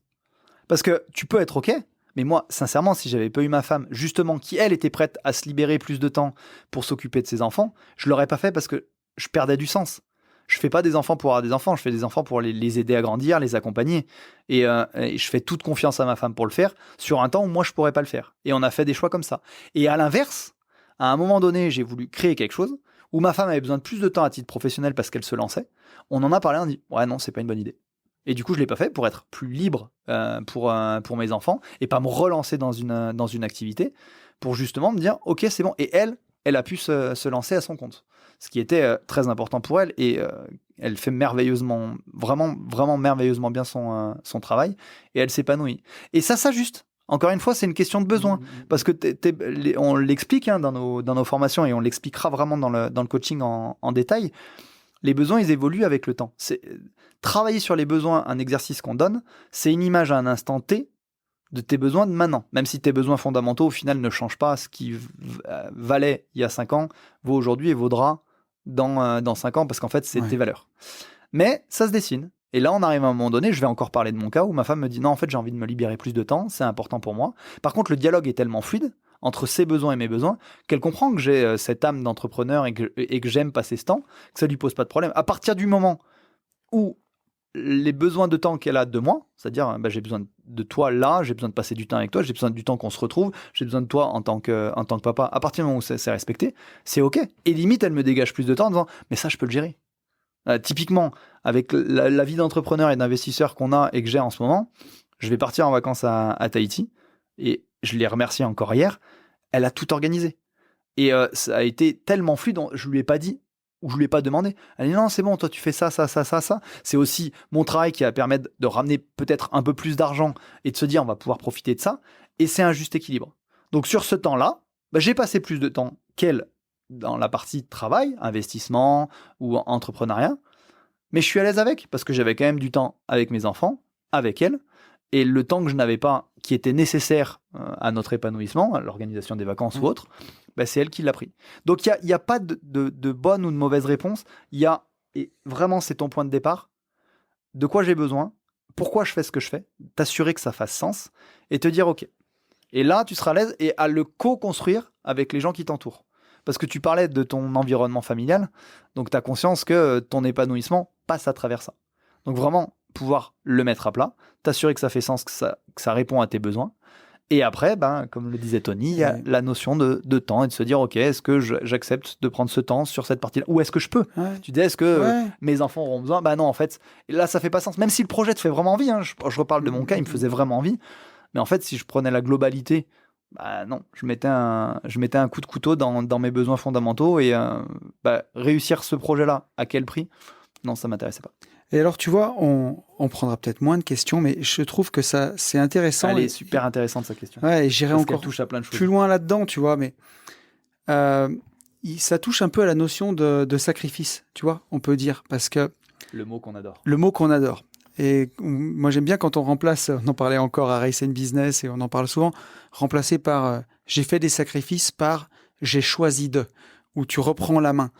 Speaker 2: Parce que tu peux être OK, mais moi, sincèrement, si j'avais pas eu ma femme, justement, qui, elle, était prête à se libérer plus de temps pour s'occuper de ses enfants, je l'aurais pas fait parce que je perdais du sens. Je fais pas des enfants pour avoir des enfants, je fais des enfants pour les aider à grandir, les accompagner. Et je fais toute confiance à ma femme pour le faire, sur un temps où moi, je pourrais pas le faire. Et on a fait des choix comme ça. Et à l'inverse, à un moment donné, j'ai voulu créer quelque chose où ma femme avait besoin de plus de temps à titre professionnel parce qu'elle se lançait. On en a parlé, on dit, ouais, non, c'est pas une bonne idée. Et du coup, je l'ai pas fait pour être plus libre pour mes enfants et pas me relancer dans une activité pour justement me dire, ok, c'est bon. Et elle a pu se lancer à son compte, ce qui était très important pour elle. Et elle fait merveilleusement, vraiment, vraiment merveilleusement bien son travail et elle s'épanouit. Et ça juste. Encore une fois, c'est une question de besoin. Parce que on l'explique dans nos formations et on l'expliquera vraiment dans le coaching en détail. Les besoins, ils évoluent avec le temps. Travailler sur les besoins, un exercice qu'on donne, c'est une image à un instant T de tes besoins de maintenant. Même si tes besoins fondamentaux, au final, ne changent pas. Ce qui valait il y a 5 ans, vaut aujourd'hui et vaudra dans 5 ans, parce qu'en fait, c'est tes valeurs. Mais ça se dessine. Et là, on arrive à un moment donné, je vais encore parler de mon cas, où ma femme me dit, non, en fait, j'ai envie de me libérer plus de temps, c'est important pour moi. Par contre, le dialogue est tellement fluide entre ses besoins et mes besoins, qu'elle comprend que j'ai cette âme d'entrepreneur et que j'aime passer ce temps, que ça lui pose pas de problème. À partir du moment où les besoins de temps qu'elle a de moi, c'est-à-dire j'ai besoin de toi là, j'ai besoin de passer du temps avec toi, j'ai besoin du temps qu'on se retrouve, j'ai besoin de toi en tant que papa, à partir du moment où c'est respecté, c'est ok. Et limite, elle me dégage plus de temps en disant, mais ça, je peux le gérer. Typiquement, avec la vie d'entrepreneur et d'investisseur qu'on a et que j'ai en ce moment, je vais partir en vacances à Tahiti, et je l'ai remerciée encore hier, elle a tout organisé. Et ça a été tellement fluide, je lui ai pas dit, ou je lui ai pas demandé. Elle dit non, c'est bon, toi tu fais ça. C'est aussi mon travail qui va permettre de ramener peut-être un peu plus d'argent et de se dire on va pouvoir profiter de ça. Et c'est un juste équilibre. Donc sur ce temps-là, j'ai passé plus de temps qu'elle dans la partie travail, investissement ou entrepreneuriat. Mais je suis à l'aise avec, parce que j'avais quand même du temps avec mes enfants, avec elle. Et le temps que je n'avais pas, qui était nécessaire à notre épanouissement, à l'organisation des vacances ou autre, c'est elle qui l'a pris. Donc il n'y a pas de bonne ou de mauvaise réponse. Et vraiment, c'est ton point de départ. De quoi j'ai besoin, pourquoi je fais ce que je fais, t'assurer que ça fasse sens et te dire ok. Et là, tu seras à l'aise et à le co-construire avec les gens qui t'entourent. Parce que tu parlais de ton environnement familial, donc tu as conscience que ton épanouissement passe à travers ça. Donc vraiment, pouvoir le mettre à plat, t'assurer que ça fait sens, que ça répond à tes besoins. Et après, comme le disait Tony, il y a la notion de temps et de se dire, ok, est-ce que j'accepte de prendre ce temps sur cette partie-là, ou est-ce que je peux Tu dis, est-ce que mes enfants auront besoin Non, en fait, là, ça fait pas sens. Même si le projet te fait vraiment envie, je reparle de mon cas, il me faisait vraiment envie. Mais en fait, si je prenais la globalité, non, je mettais un coup de couteau dans mes besoins fondamentaux et réussir ce projet-là, à quel prix? Non, ça m'intéressait pas.
Speaker 1: Et alors, tu vois, on prendra peut-être moins de questions, mais je trouve que ça, c'est intéressant.
Speaker 2: Elle est super intéressante, sa question.
Speaker 1: Ouais, et j'irai encore
Speaker 2: touche à plein de choses.
Speaker 1: Plus loin là-dedans, tu vois, mais ça touche un peu à la notion de sacrifice, tu vois, on peut dire, parce que...
Speaker 2: Le mot qu'on adore.
Speaker 1: Le mot qu'on adore. Et moi, j'aime bien quand on remplace, on en parlait encore à Race and Business, et on en parle souvent, remplacé par j'ai fait des sacrifices par j'ai choisi de, où tu reprends la main.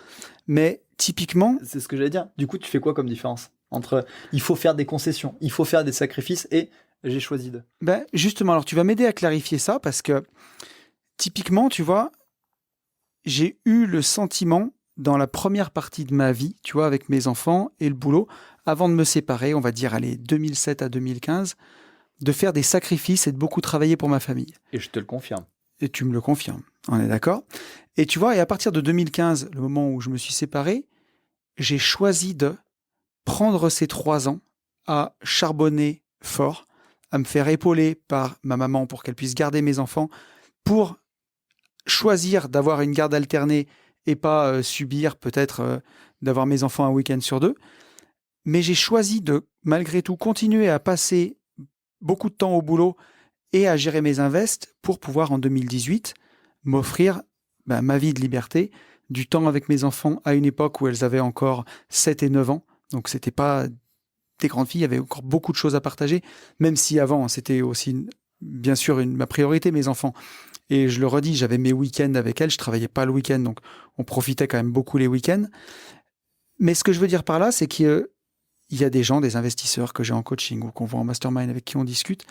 Speaker 1: Mais typiquement...
Speaker 2: C'est ce que j'allais dire. Du coup, tu fais quoi comme différence entre il faut faire des concessions, il faut faire des sacrifices et j'ai choisi de...
Speaker 1: Justement, alors tu vas m'aider à clarifier ça parce que typiquement, tu vois, j'ai eu le sentiment dans la première partie de ma vie, tu vois, avec mes enfants et le boulot, avant de me séparer, on va dire, allez, 2007 à 2015, de faire des sacrifices et de beaucoup travailler pour ma famille.
Speaker 2: Et je te le confirme.
Speaker 1: Et tu me le confirmes, on est d'accord. Et tu vois, et à partir de 2015, le moment où je me suis séparé, j'ai choisi de prendre ces 3 ans à charbonner fort, à me faire épauler par ma maman pour qu'elle puisse garder mes enfants, pour choisir d'avoir une garde alternée et pas subir peut-être d'avoir mes enfants un week-end sur 2. Mais j'ai choisi de, malgré tout, continuer à passer beaucoup de temps au boulot et à gérer mes invests pour pouvoir, en 2018, m'offrir ma vie de liberté, du temps avec mes enfants à une époque où elles avaient encore 7 et 9 ans. Donc, c'était pas des grandes filles, il y avait encore beaucoup de choses à partager, même si avant, c'était aussi, bien sûr, ma priorité, mes enfants. Et je le redis, j'avais mes week-ends avec elles, je travaillais pas le week-end, donc on profitait quand même beaucoup les week-ends. Mais ce que je veux dire par là, c'est qu'il il y a des gens, des investisseurs que j'ai en coaching ou qu'on voit en mastermind avec qui on discute,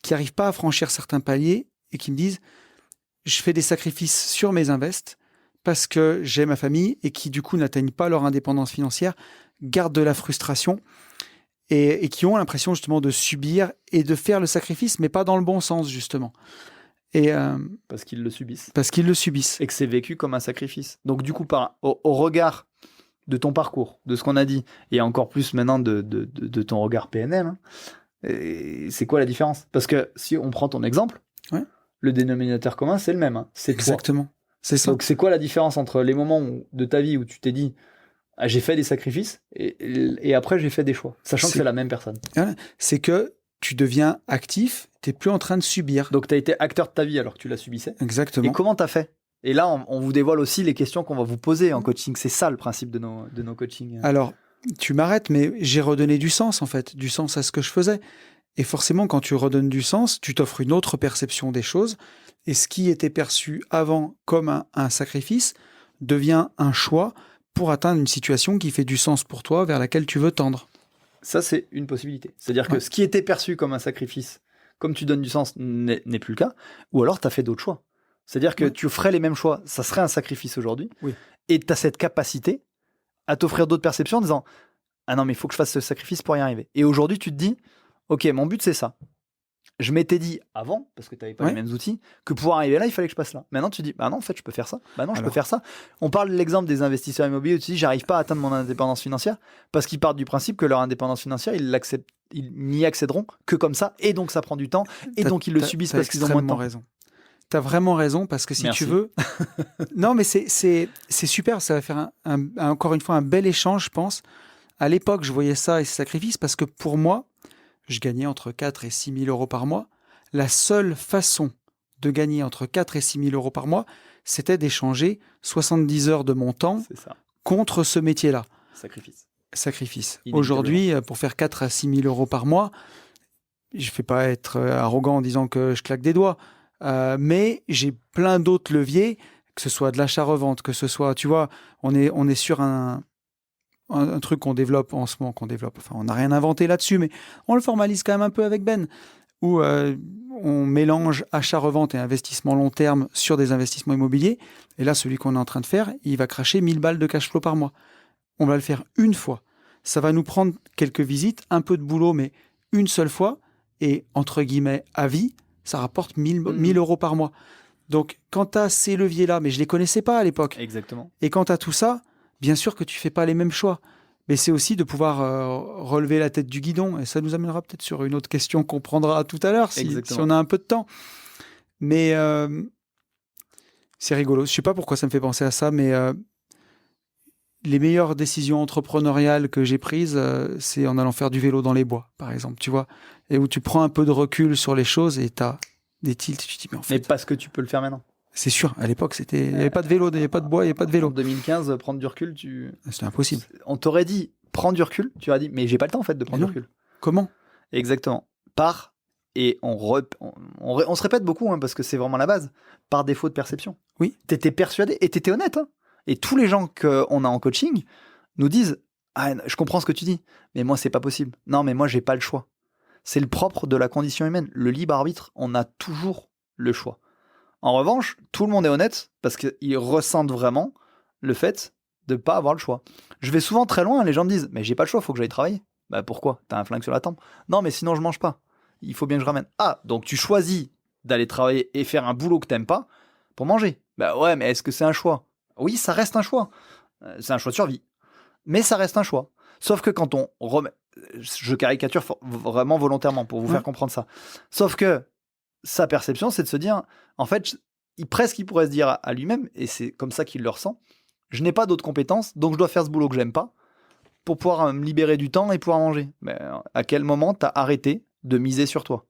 Speaker 1: qui n'arrivent pas à franchir certains paliers et qui me disent « je fais des sacrifices sur mes invests parce que j'ai ma famille » et qui du coup n'atteignent pas leur indépendance financière, gardent de la frustration et qui ont l'impression justement de subir et de faire le sacrifice, mais pas dans le bon sens justement. Et
Speaker 2: parce qu'ils le subissent.
Speaker 1: Parce qu'ils le subissent.
Speaker 2: Et que c'est vécu comme un sacrifice. Donc du coup, au regard de ton parcours, de ce qu'on a dit, et encore plus maintenant de ton regard PNL, hein, c'est quoi la différence? Parce que si on prend ton exemple, le dénominateur commun, c'est le même. Hein, c'est
Speaker 1: exactement.
Speaker 2: Toi.
Speaker 1: C'est ça.
Speaker 2: Donc c'est quoi la différence entre les moments de ta vie où tu t'es dit ah, j'ai fait des sacrifices et après j'ai fait des choix, sachant que c'est la même personne?
Speaker 1: C'est que tu deviens actif, tu n'es plus en train de subir.
Speaker 2: Donc tu as été acteur de ta vie alors que tu la subissais.
Speaker 1: Exactement.
Speaker 2: Et comment tu as fait? Et là, on vous dévoile aussi les questions qu'on va vous poser en coaching. C'est ça le principe de nos coachings.
Speaker 1: Alors, tu m'arrêtes, mais j'ai redonné du sens en fait, du sens à ce que je faisais. Et forcément, quand tu redonnes du sens, tu t'offres une autre perception des choses. Et ce qui était perçu avant comme un sacrifice devient un choix pour atteindre une situation qui fait du sens pour toi, vers laquelle tu veux tendre.
Speaker 2: Ça, c'est une possibilité. C'est-à-dire que ce qui était perçu comme un sacrifice, comme tu donnes du sens, n'est plus le cas. Ou alors, tu as fait d'autres choix. C'est-à-dire que tu ferais les mêmes choix, ça serait un sacrifice aujourd'hui.
Speaker 1: Oui.
Speaker 2: Et tu as cette capacité à t'offrir d'autres perceptions en disant « Ah non, mais il faut que je fasse ce sacrifice pour y arriver. » Et aujourd'hui, tu te dis « Ok, mon but, c'est ça. Je m'étais dit avant, parce que tu n'avais pas les mêmes outils, que pour arriver là, il fallait que je passe là. Maintenant, tu dis, bah non, en fait, je peux faire ça. Bah non, je peux faire ça. On parle de l'exemple des investisseurs immobiliers où tu dis, j'arrive pas à atteindre mon indépendance financière parce qu'ils partent du principe que leur indépendance financière, ils n'y accéderont que comme ça. Et donc, ça prend du temps. Et donc, ils le subissent parce qu'ils ont moins de temps.
Speaker 1: Raison. Tu as vraiment raison parce que si tu veux. Non, mais c'est super. Ça va faire encore une fois un bel échange, je pense. À l'époque, je voyais ça et ce sacrifice parce que pour moi, je gagnais entre 4 et 6 000 euros par mois. La seule façon de gagner entre 4 et 6 000 euros par mois, c'était d'échanger 70 heures de mon temps contre ce métier-là. Sacrifice. Aujourd'hui, pour faire 4 à 6 000 euros par mois, je ne vais pas être arrogant en disant que je claque des doigts, mais j'ai plein d'autres leviers, que ce soit de l'achat-revente, que ce soit, tu vois, on est sur un truc qu'on développe en ce moment, enfin on n'a rien inventé là-dessus, mais on le formalise quand même un peu avec Ben, où on mélange achat-revente et investissement long terme sur des investissements immobiliers, et là celui qu'on est en train de faire, il va cracher 1000 balles de cash flow par mois. On va le faire une fois, ça va nous prendre quelques visites, un peu de boulot, mais une seule fois, et entre guillemets à vie, ça rapporte 1000 euros par mois. Donc quand tu as ces leviers-là, mais je ne les connaissais pas à l'époque.
Speaker 2: Exactement.
Speaker 1: Et quand tu as tout ça, bien sûr que tu ne fais pas les mêmes choix. Mais c'est aussi de pouvoir relever la tête du guidon. Et ça nous amènera peut-être sur une autre question qu'on prendra tout à l'heure, si on a un peu de temps. Mais c'est rigolo. Je ne sais pas pourquoi ça me fait penser à ça, mais les meilleures décisions entrepreneuriales que j'ai prises, c'est en allant faire du vélo dans les bois, par exemple, tu vois. Et où tu prends un peu de recul sur les choses et tu as des tilts. Tu te dis, mais en fait...
Speaker 2: Mais parce que tu peux le faire maintenant.
Speaker 1: C'est sûr, à l'époque, il n'y avait pas de vélo, il n'y avait pas de bois, il n'y avait pas de vélo.
Speaker 2: En 2015, prendre du recul,
Speaker 1: c'était impossible.
Speaker 2: On t'aurait dit, prends du recul, tu aurais dit, mais j'ai pas le temps en fait de prendre du recul.
Speaker 1: Comment?
Speaker 2: Exactement. Et on se répète beaucoup, hein, parce que c'est vraiment la base, par défaut de perception.
Speaker 1: Oui.
Speaker 2: T'étais persuadé, et t'étais honnête. Hein. Et tous les gens qu'on a en coaching nous disent, ah, je comprends ce que tu dis, mais moi, c'est pas possible. Non, mais moi, j'ai pas le choix. C'est le propre de la condition humaine. Le libre arbitre, on a toujours le choix. En revanche, tout le monde est honnête parce qu'ils ressentent vraiment le fait de ne pas avoir le choix. Je vais souvent très loin, les gens me disent « Mais j'ai pas le choix, il faut que j'aille travailler. » Bah pourquoi? T'as un flingue sur la tempe? Non, mais sinon je mange pas. Il faut bien que je ramène. Ah, donc tu choisis d'aller travailler et faire un boulot que t'aimes pas pour manger. Bah ouais, mais est-ce que c'est un choix? Oui, ça reste un choix. C'est un choix de survie. Mais ça reste un choix. Sauf que quand on remet... Je caricature vraiment volontairement pour vous faire comprendre ça. Sauf que sa perception, c'est de se dire, en fait, il pourrait se dire à lui-même, et c'est comme ça qu'il le ressent, je n'ai pas d'autres compétences, donc je dois faire ce boulot que j'aime pas pour pouvoir me libérer du temps et pouvoir manger. Mais à quel moment tu as arrêté de miser sur toi?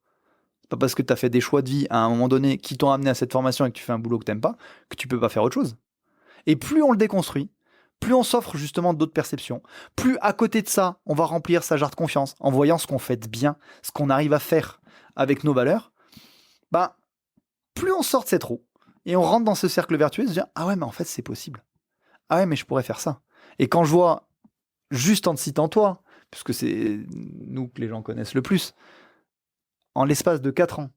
Speaker 2: C'est pas parce que tu as fait des choix de vie à un moment donné qui t'ont amené à cette formation et que tu fais un boulot que tu n'aimes pas que tu peux pas faire autre chose. Et plus on le déconstruit, plus on s'offre justement d'autres perceptions, plus à côté de ça, on va remplir sa jarre de confiance en voyant ce qu'on fait de bien, ce qu'on arrive à faire avec nos valeurs. Bah, plus on sort de cette roue et on rentre dans ce cercle vertueux, se dire ah ouais, mais en fait c'est possible. Ah ouais, mais je pourrais faire ça. Et quand je vois, juste en te citant toi, puisque c'est nous que les gens connaissent le plus, en l'espace de 4 ans,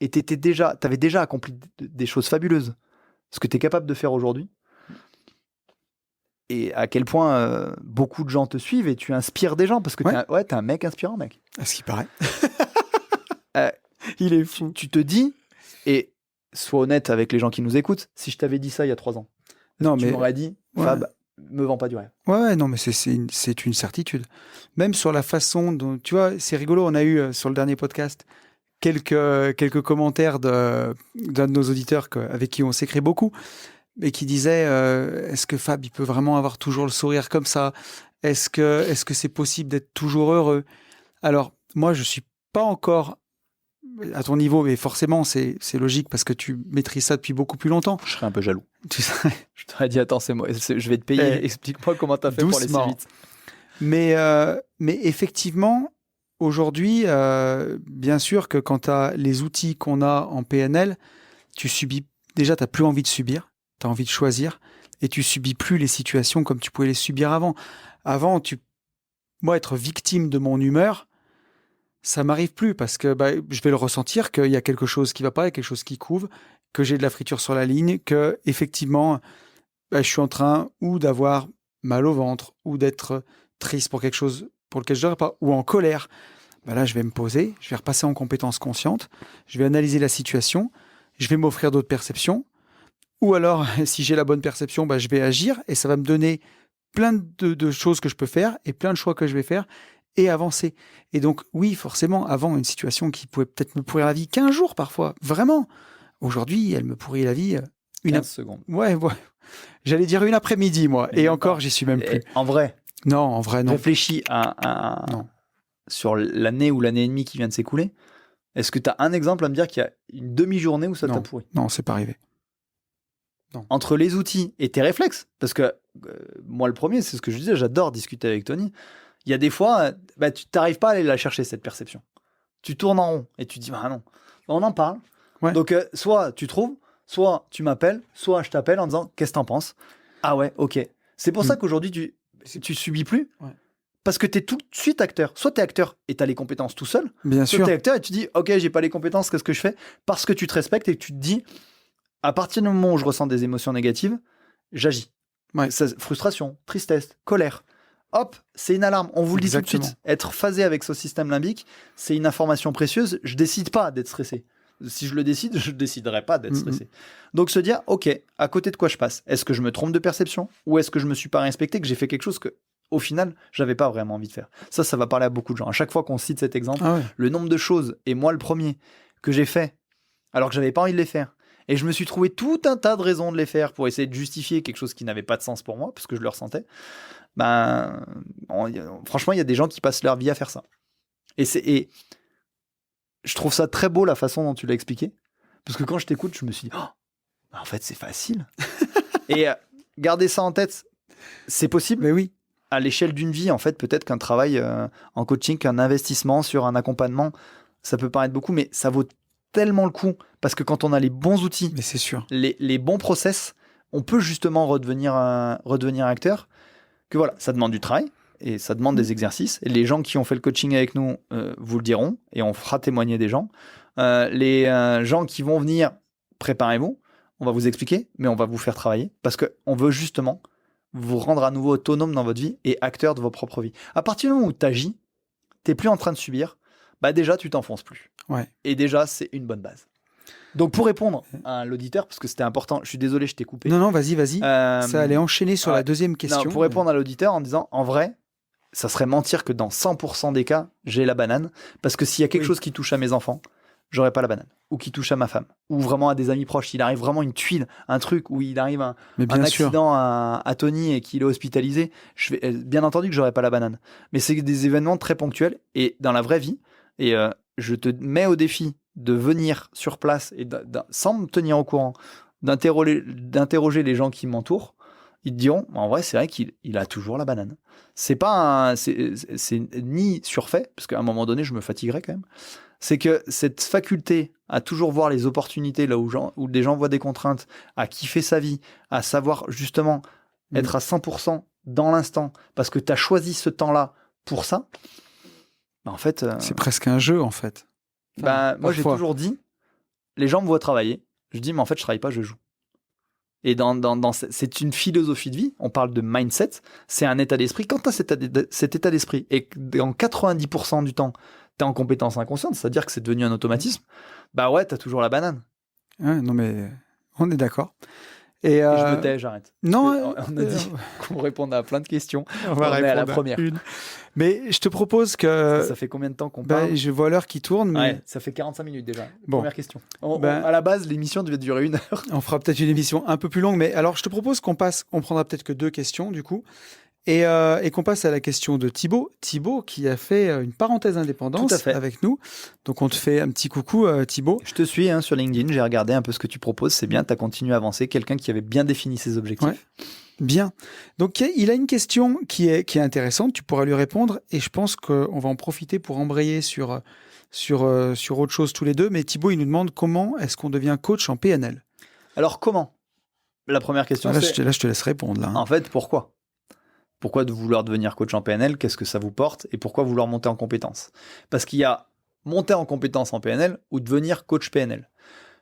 Speaker 2: et t'avais déjà accompli des choses fabuleuses, ce que tu es capable de faire aujourd'hui, et à quel point beaucoup de gens te suivent et tu inspires des gens, parce que t'es un mec inspirant, mec.
Speaker 1: À ce qui paraît. Il est fou.
Speaker 2: Tu te dis, et sois honnête avec les gens qui nous écoutent, si je t'avais dit ça il y a 3 ans, tu m'aurais dit, Fab, me vends pas du rêve.
Speaker 1: Ouais, non, mais c'est une certitude. Même sur la façon dont, tu vois, c'est rigolo, on a eu sur le dernier podcast quelques commentaires d'un de nos auditeurs avec qui on s'écrit beaucoup, et qui disait est-ce que Fab il peut vraiment avoir toujours le sourire comme ça, est-ce que c'est possible d'être toujours heureux? Alors moi je suis pas encore à ton niveau, mais forcément c'est logique parce que tu maîtrises ça depuis beaucoup plus longtemps.
Speaker 2: Je serais un peu jaloux. Je t'aurais dit attends, je vais te payer, explique-moi comment t'as fait doucement. Pour aller si vite.
Speaker 1: Mais effectivement aujourd'hui bien sûr que quand tu as les outils qu'on a en PNL, tu subis déjà, t'as plus envie de subir. Tu as envie de choisir et tu subis plus les situations comme tu pouvais les subir avant. Avant, moi, être victime de mon humeur, ça m'arrive plus parce que je vais le ressentir qu'il y a quelque chose qui va pas, il y a quelque chose qui couve, que j'ai de la friture sur la ligne, que effectivement, je suis en train ou d'avoir mal au ventre ou d'être triste pour quelque chose pour lequel je n'aurais pas, ou en colère. Là, je vais me poser, je vais repasser en compétence consciente, je vais analyser la situation, je vais m'offrir d'autres perceptions. Ou alors, si j'ai la bonne perception, je vais agir et ça va me donner plein de choses que je peux faire et plein de choix que je vais faire et avancer. Et donc, oui, forcément, avant, une situation qui pouvait peut-être me pourrir la vie 15 jours parfois, vraiment. Aujourd'hui, elle me pourrit la vie
Speaker 2: 15 secondes.
Speaker 1: Ouais. J'allais dire une après-midi, moi. Et encore, j'y suis même plus.
Speaker 2: En vrai?
Speaker 1: Non, en vrai, non.
Speaker 2: Réfléchis sur l'année ou l'année et demie qui vient de s'écouler. Est-ce que tu as un exemple à me dire qu'il y a une demi-journée où ça t'a pourri?
Speaker 1: Non, c'est pas arrivé.
Speaker 2: Non. Entre les outils et tes réflexes, parce que moi le premier, c'est ce que je disais, j'adore discuter avec Tony. Il y a des fois, tu n'arrives pas à aller la chercher, cette perception. Tu tournes en rond et tu dis, non, on en parle. Ouais. Donc, soit tu trouves, soit tu m'appelles, soit je t'appelle en disant, qu'est-ce que t'en penses? Ah ouais, ok. C'est pour ça qu'aujourd'hui, tu subis plus. Ouais. Parce que tu es tout de suite acteur. Soit tu es acteur et tu as les compétences tout seul.
Speaker 1: Bien
Speaker 2: soit
Speaker 1: sûr.
Speaker 2: tu es acteur et tu dis, ok, j'ai pas les compétences, qu'est-ce que je fais? Parce que tu te respectes et que tu te dis, à partir du moment où je ressens des émotions négatives, j'agis. Ouais. Frustration, tristesse, colère. Hop, c'est une alarme. On vous le dit tout de suite. Être phasé avec ce système limbique, c'est une information précieuse. Je décide pas d'être stressé. Si je le décide, je ne déciderai pas d'être stressé. Donc se dire, ok, à côté de quoi je passe? Est-ce que je me trompe de perception? Ou est-ce que je me suis pas respecté, que j'ai fait quelque chose que, au final, j'avais pas vraiment envie de faire? Ça va parler à beaucoup de gens. À chaque fois qu'on cite cet exemple, le nombre de choses, et moi le premier, que j'ai fait, alors que j'avais pas envie de les faire, et je me suis trouvé tout un tas de raisons de les faire pour essayer de justifier quelque chose qui n'avait pas de sens pour moi, parce que je le ressentais. Franchement, il y a des gens qui passent leur vie à faire ça. Et je trouve ça très beau la façon dont tu l'as expliqué, parce que quand je t'écoute, je me suis dit, en fait, c'est facile. Et garder ça en tête, c'est possible.
Speaker 1: Mais oui.
Speaker 2: À l'échelle d'une vie, en fait, peut-être qu'un travail en coaching, qu'un investissement sur un accompagnement, ça peut paraître beaucoup, mais ça vaut tellement le coup, parce que quand on a les bons outils,
Speaker 1: mais c'est sûr,
Speaker 2: les bons process, on peut justement redevenir acteur. Que voilà, ça demande du travail et ça demande des exercices. Et les gens qui ont fait le coaching avec nous vous le diront, et on fera témoigner des gens. Les gens qui vont venir, préparez-vous, on va vous expliquer, mais on va vous faire travailler, parce qu'on veut justement vous rendre à nouveau autonome dans votre vie et acteur de vos propres vies. À partir du moment où tu agis, tu n'es plus en train de subir, déjà tu t'enfonces plus.
Speaker 1: Ouais.
Speaker 2: Et déjà, c'est une bonne base. Donc pour répondre à l'auditeur, parce que c'était important, je suis désolé, je t'ai coupé.
Speaker 1: Non, vas-y. Ça allait enchaîner sur la deuxième question.
Speaker 2: Non, pour répondre à l'auditeur en disant, en vrai, ça serait mentir que dans 100% des cas, j'ai la banane, parce que s'il y a quelque chose qui touche à mes enfants, j'aurais pas la banane, ou qui touche à ma femme, ou vraiment à des amis proches, il arrive vraiment une tuile, un truc où il arrive un accident à Tony et qu'il est hospitalisé, bien entendu que j'aurais pas la banane. Mais c'est des événements très ponctuels, et dans la vraie vie, et je te mets au défi de venir sur place et sans me tenir au courant, d'interroger les gens qui m'entourent. Ils te diront, en vrai, c'est vrai qu'il a toujours la banane. C'est pas c'est ni surfait, parce qu'à un moment donné, je me fatiguerais quand même. C'est que cette faculté à toujours voir les opportunités là où des gens voient des contraintes, à kiffer sa vie, à savoir justement être à 100% dans l'instant, parce que tu as choisi ce temps-là pour ça, en fait...
Speaker 1: c'est presque un jeu, en fait.
Speaker 2: Enfin, moi, j'ai toujours dit, les gens me voient travailler. Je dis, mais en fait, je travaille pas, je joue. Et c'est une philosophie de vie. On parle de mindset. C'est un état d'esprit. Quand tu as cet état d'esprit et que dans 90% du temps, tu es en compétence inconsciente, c'est-à-dire que c'est devenu un automatisme, bah ouais, tu as toujours la banane.
Speaker 1: Ouais, non, mais on est d'accord.
Speaker 2: Et je me tais, j'arrête.
Speaker 1: Non,
Speaker 2: on a dit qu'on répondait à plein de questions.
Speaker 1: On va répondre
Speaker 2: à la première.
Speaker 1: Mais je te propose que...
Speaker 2: Ça fait combien de temps qu'on parle?
Speaker 1: Je vois l'heure qui tourne. Mais...
Speaker 2: Ouais, ça fait 45 minutes déjà.
Speaker 1: Bon.
Speaker 2: Première question. À la base, l'émission devait durer 1 heure.
Speaker 1: On fera peut-être une émission un peu plus longue. Mais alors, je te propose qu'on prendra peut-être que 2 questions du coup. Et qu'on passe à la question de Thibaut. Thibaut qui a fait une parenthèse indépendance avec nous. Donc on te fait un petit coucou Thibaut.
Speaker 2: Je te suis sur LinkedIn, j'ai regardé un peu ce que tu proposes, c'est bien, tu as continué à avancer, quelqu'un qui avait bien défini ses objectifs. Ouais.
Speaker 1: Bien. Donc il a une question qui est intéressante, tu pourras lui répondre et je pense qu'on va en profiter pour embrayer sur autre chose tous les deux. Mais Thibaut, il nous demande comment est-ce qu'on devient coach en PNL?
Speaker 2: Alors comment? La première question c'est...
Speaker 1: Là, je te laisse répondre. Là, hein.
Speaker 2: En fait, pourquoi de vouloir devenir coach en PNL? Qu'est-ce que ça vous porte? Et pourquoi vouloir monter en compétences? Parce qu'il y a monter en compétences en PNL ou devenir coach PNL.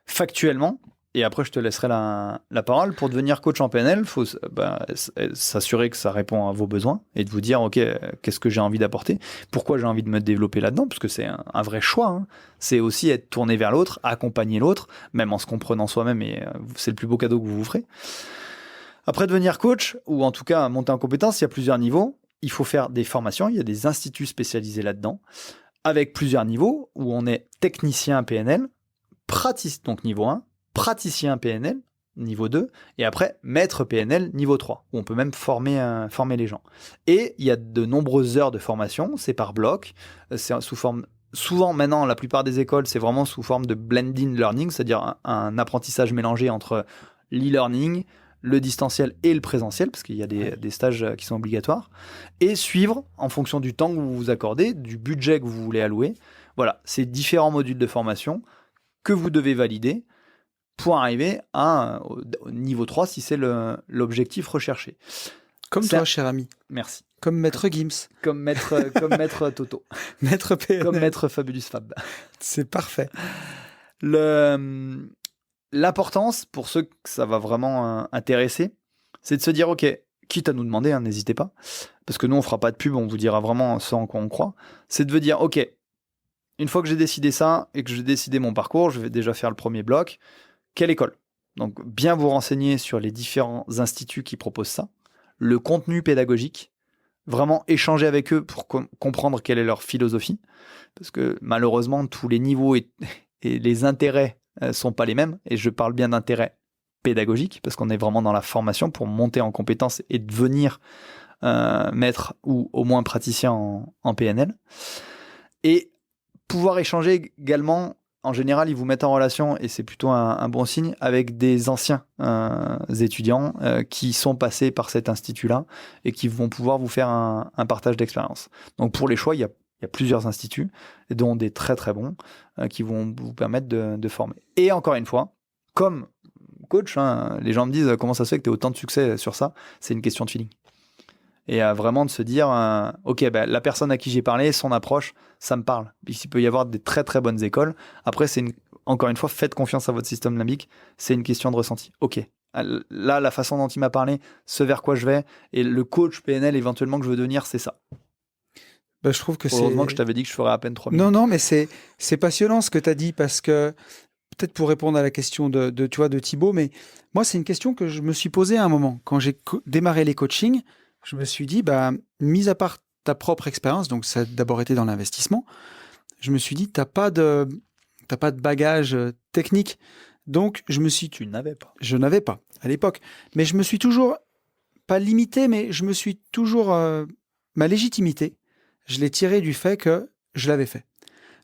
Speaker 2: Factuellement, et après je te laisserai la parole, pour devenir coach en PNL, il faut s'assurer que ça répond à vos besoins et de vous dire, ok, qu'est-ce que j'ai envie d'apporter? Pourquoi j'ai envie de me développer là-dedans? Parce que c'est un vrai choix. Hein. C'est aussi être tourné vers l'autre, accompagner l'autre, même en se comprenant soi-même, et c'est le plus beau cadeau que vous vous ferez. Après devenir coach, ou en tout cas monter en compétences, il y a plusieurs niveaux. Il faut faire des formations, il y a des instituts spécialisés là-dedans, avec plusieurs niveaux, où on est technicien PNL, donc niveau 1, praticien PNL, niveau 2, et après maître PNL, niveau 3, où on peut même former les gens. Et il y a de nombreuses heures de formation, c'est par bloc, c'est sous forme... Souvent, maintenant, la plupart des écoles, c'est vraiment sous forme de blended learning, c'est-à-dire un apprentissage mélangé entre l'e-learning, le distanciel et le présentiel, parce qu'il y a des stages qui sont obligatoires, et suivre en fonction du temps que vous vous accordez, du budget que vous voulez allouer. Voilà, c'est différents modules de formation que vous devez valider pour arriver au niveau 3 si c'est l'objectif recherché.
Speaker 1: Comme toi, cher ami.
Speaker 2: Merci.
Speaker 1: Comme maître Gims.
Speaker 2: Comme maître Toto.
Speaker 1: Maître PNL.
Speaker 2: Comme maître Fabulous Fab.
Speaker 1: C'est parfait.
Speaker 2: L'importance, pour ceux que ça va vraiment intéresser, c'est de se dire, ok, quitte à nous demander, hein, n'hésitez pas, parce que nous, on fera pas de pub, on vous dira vraiment ce en quoi on croit, c'est de vous dire, ok, une fois que j'ai décidé ça et que j'ai décidé mon parcours, je vais déjà faire le premier bloc. Quelle école? Donc, bien vous renseigner sur les différents instituts qui proposent ça, le contenu pédagogique, vraiment échanger avec eux pour comprendre quelle est leur philosophie, parce que malheureusement, tous les niveaux et les intérêts sont pas les mêmes, et je parle bien d'intérêt pédagogique, parce qu'on est vraiment dans la formation pour monter en compétences et devenir maître ou au moins praticien en PNL. Et pouvoir échanger également, en général, ils vous mettent en relation, et c'est plutôt un bon signe, avec des anciens étudiants qui sont passés par cet institut-là et qui vont pouvoir vous faire un partage d'expérience. Donc pour les choix, il y a plusieurs instituts, dont des très très bons, qui vont vous permettre de former. Et encore une fois, comme coach, hein, les gens me disent comment ça se fait que tu as autant de succès sur ça, c'est une question de feeling. Et vraiment de se dire, ok, la personne à qui j'ai parlé, son approche, ça me parle. Il peut y avoir des très très bonnes écoles. Après, encore une fois, faites confiance à votre système limbique, c'est une question de ressenti. Ok, là, la façon dont il m'a parlé, ce vers quoi je vais, et le coach PNL éventuellement que je veux devenir, c'est ça.
Speaker 1: Je trouve que
Speaker 2: heureusement que je t'avais dit que je ferais à peine 3 minutes.
Speaker 1: Non, mais c'est passionnant ce que tu as dit, parce que peut-être pour répondre à la question de Thibaut, mais moi, c'est une question que je me suis posée à un moment. Quand j'ai démarré les coachings, je me suis dit, mis à part ta propre expérience, donc ça a d'abord été dans l'investissement, je me suis dit, t'as pas de bagage technique. Donc,
Speaker 2: Tu n'avais pas.
Speaker 1: Je n'avais pas à l'époque. Mais je me suis toujours, pas limité, mais je me suis toujours, ma légitimité, je l'ai tirée du fait que je l'avais fait.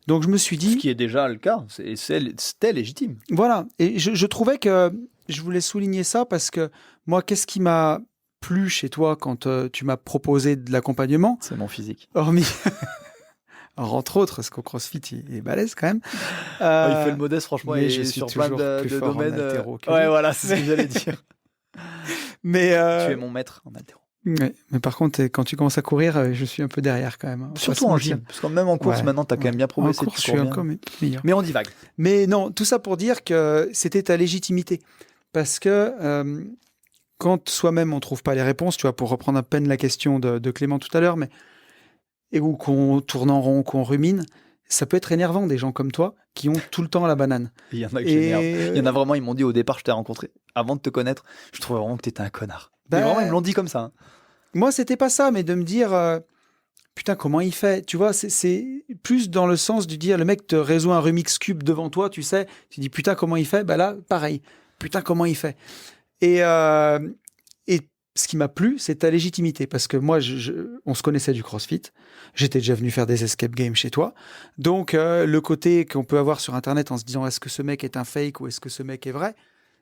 Speaker 1: Donc, je me suis dit...
Speaker 2: Ce qui est déjà le cas, c'était légitime.
Speaker 1: Voilà. Et je trouvais que je voulais souligner ça parce que moi, qu'est-ce qui m'a plu chez toi quand tu m'as proposé de l'accompagnement?
Speaker 2: C'est mon physique.
Speaker 1: Hormis... Alors, entre autres, parce qu'au CrossFit, il est balèze quand même.
Speaker 2: Il fait le modeste, franchement,
Speaker 1: mais
Speaker 2: et
Speaker 1: je suis
Speaker 2: sur
Speaker 1: toujours
Speaker 2: plein
Speaker 1: plus
Speaker 2: de
Speaker 1: fort
Speaker 2: domaines.
Speaker 1: en haltéro que
Speaker 2: ouais,
Speaker 1: lui.
Speaker 2: voilà, c'est ce que j'allais dire.
Speaker 1: Mais
Speaker 2: tu es mon maître en haltéro.
Speaker 1: Ouais, mais par contre, quand tu commences à courir, je suis un peu derrière quand même.
Speaker 2: Surtout en gym, parce que même en course, maintenant, tu as quand même bien progressé.
Speaker 1: En course, je suis encore meilleur.
Speaker 2: Mais on divague.
Speaker 1: Mais non, tout ça pour dire que c'était ta légitimité. Parce que quand soi-même on trouve pas les réponses, tu vois, pour reprendre à peine la question de Clément tout à l'heure, ou qu'on tourne en rond, qu'on rumine, ça peut être énervant des gens comme toi qui ont tout le temps la banane.
Speaker 2: Il y en a qui m'énervent. Il y en a vraiment, ils m'ont dit au départ, je t'ai rencontré, avant de te connaître, je trouvais vraiment que t'étais un connard. Mais vraiment, ils me l'ont dit comme ça. Hein.
Speaker 1: Moi, c'était pas ça, mais de me dire, putain, comment il fait? Tu vois, c'est plus dans le sens de dire, le mec te résout un Rubik's Cube devant toi, tu sais, tu dis, putain, comment il fait? Bah là, pareil. Putain, comment il fait? Et ce qui m'a plu, c'est ta légitimité, parce que moi, on se connaissait du CrossFit. J'étais déjà venu faire des escape games chez toi. Donc, le côté qu'on peut avoir sur Internet en se disant, est-ce que ce mec est un fake ou est-ce que ce mec est vrai?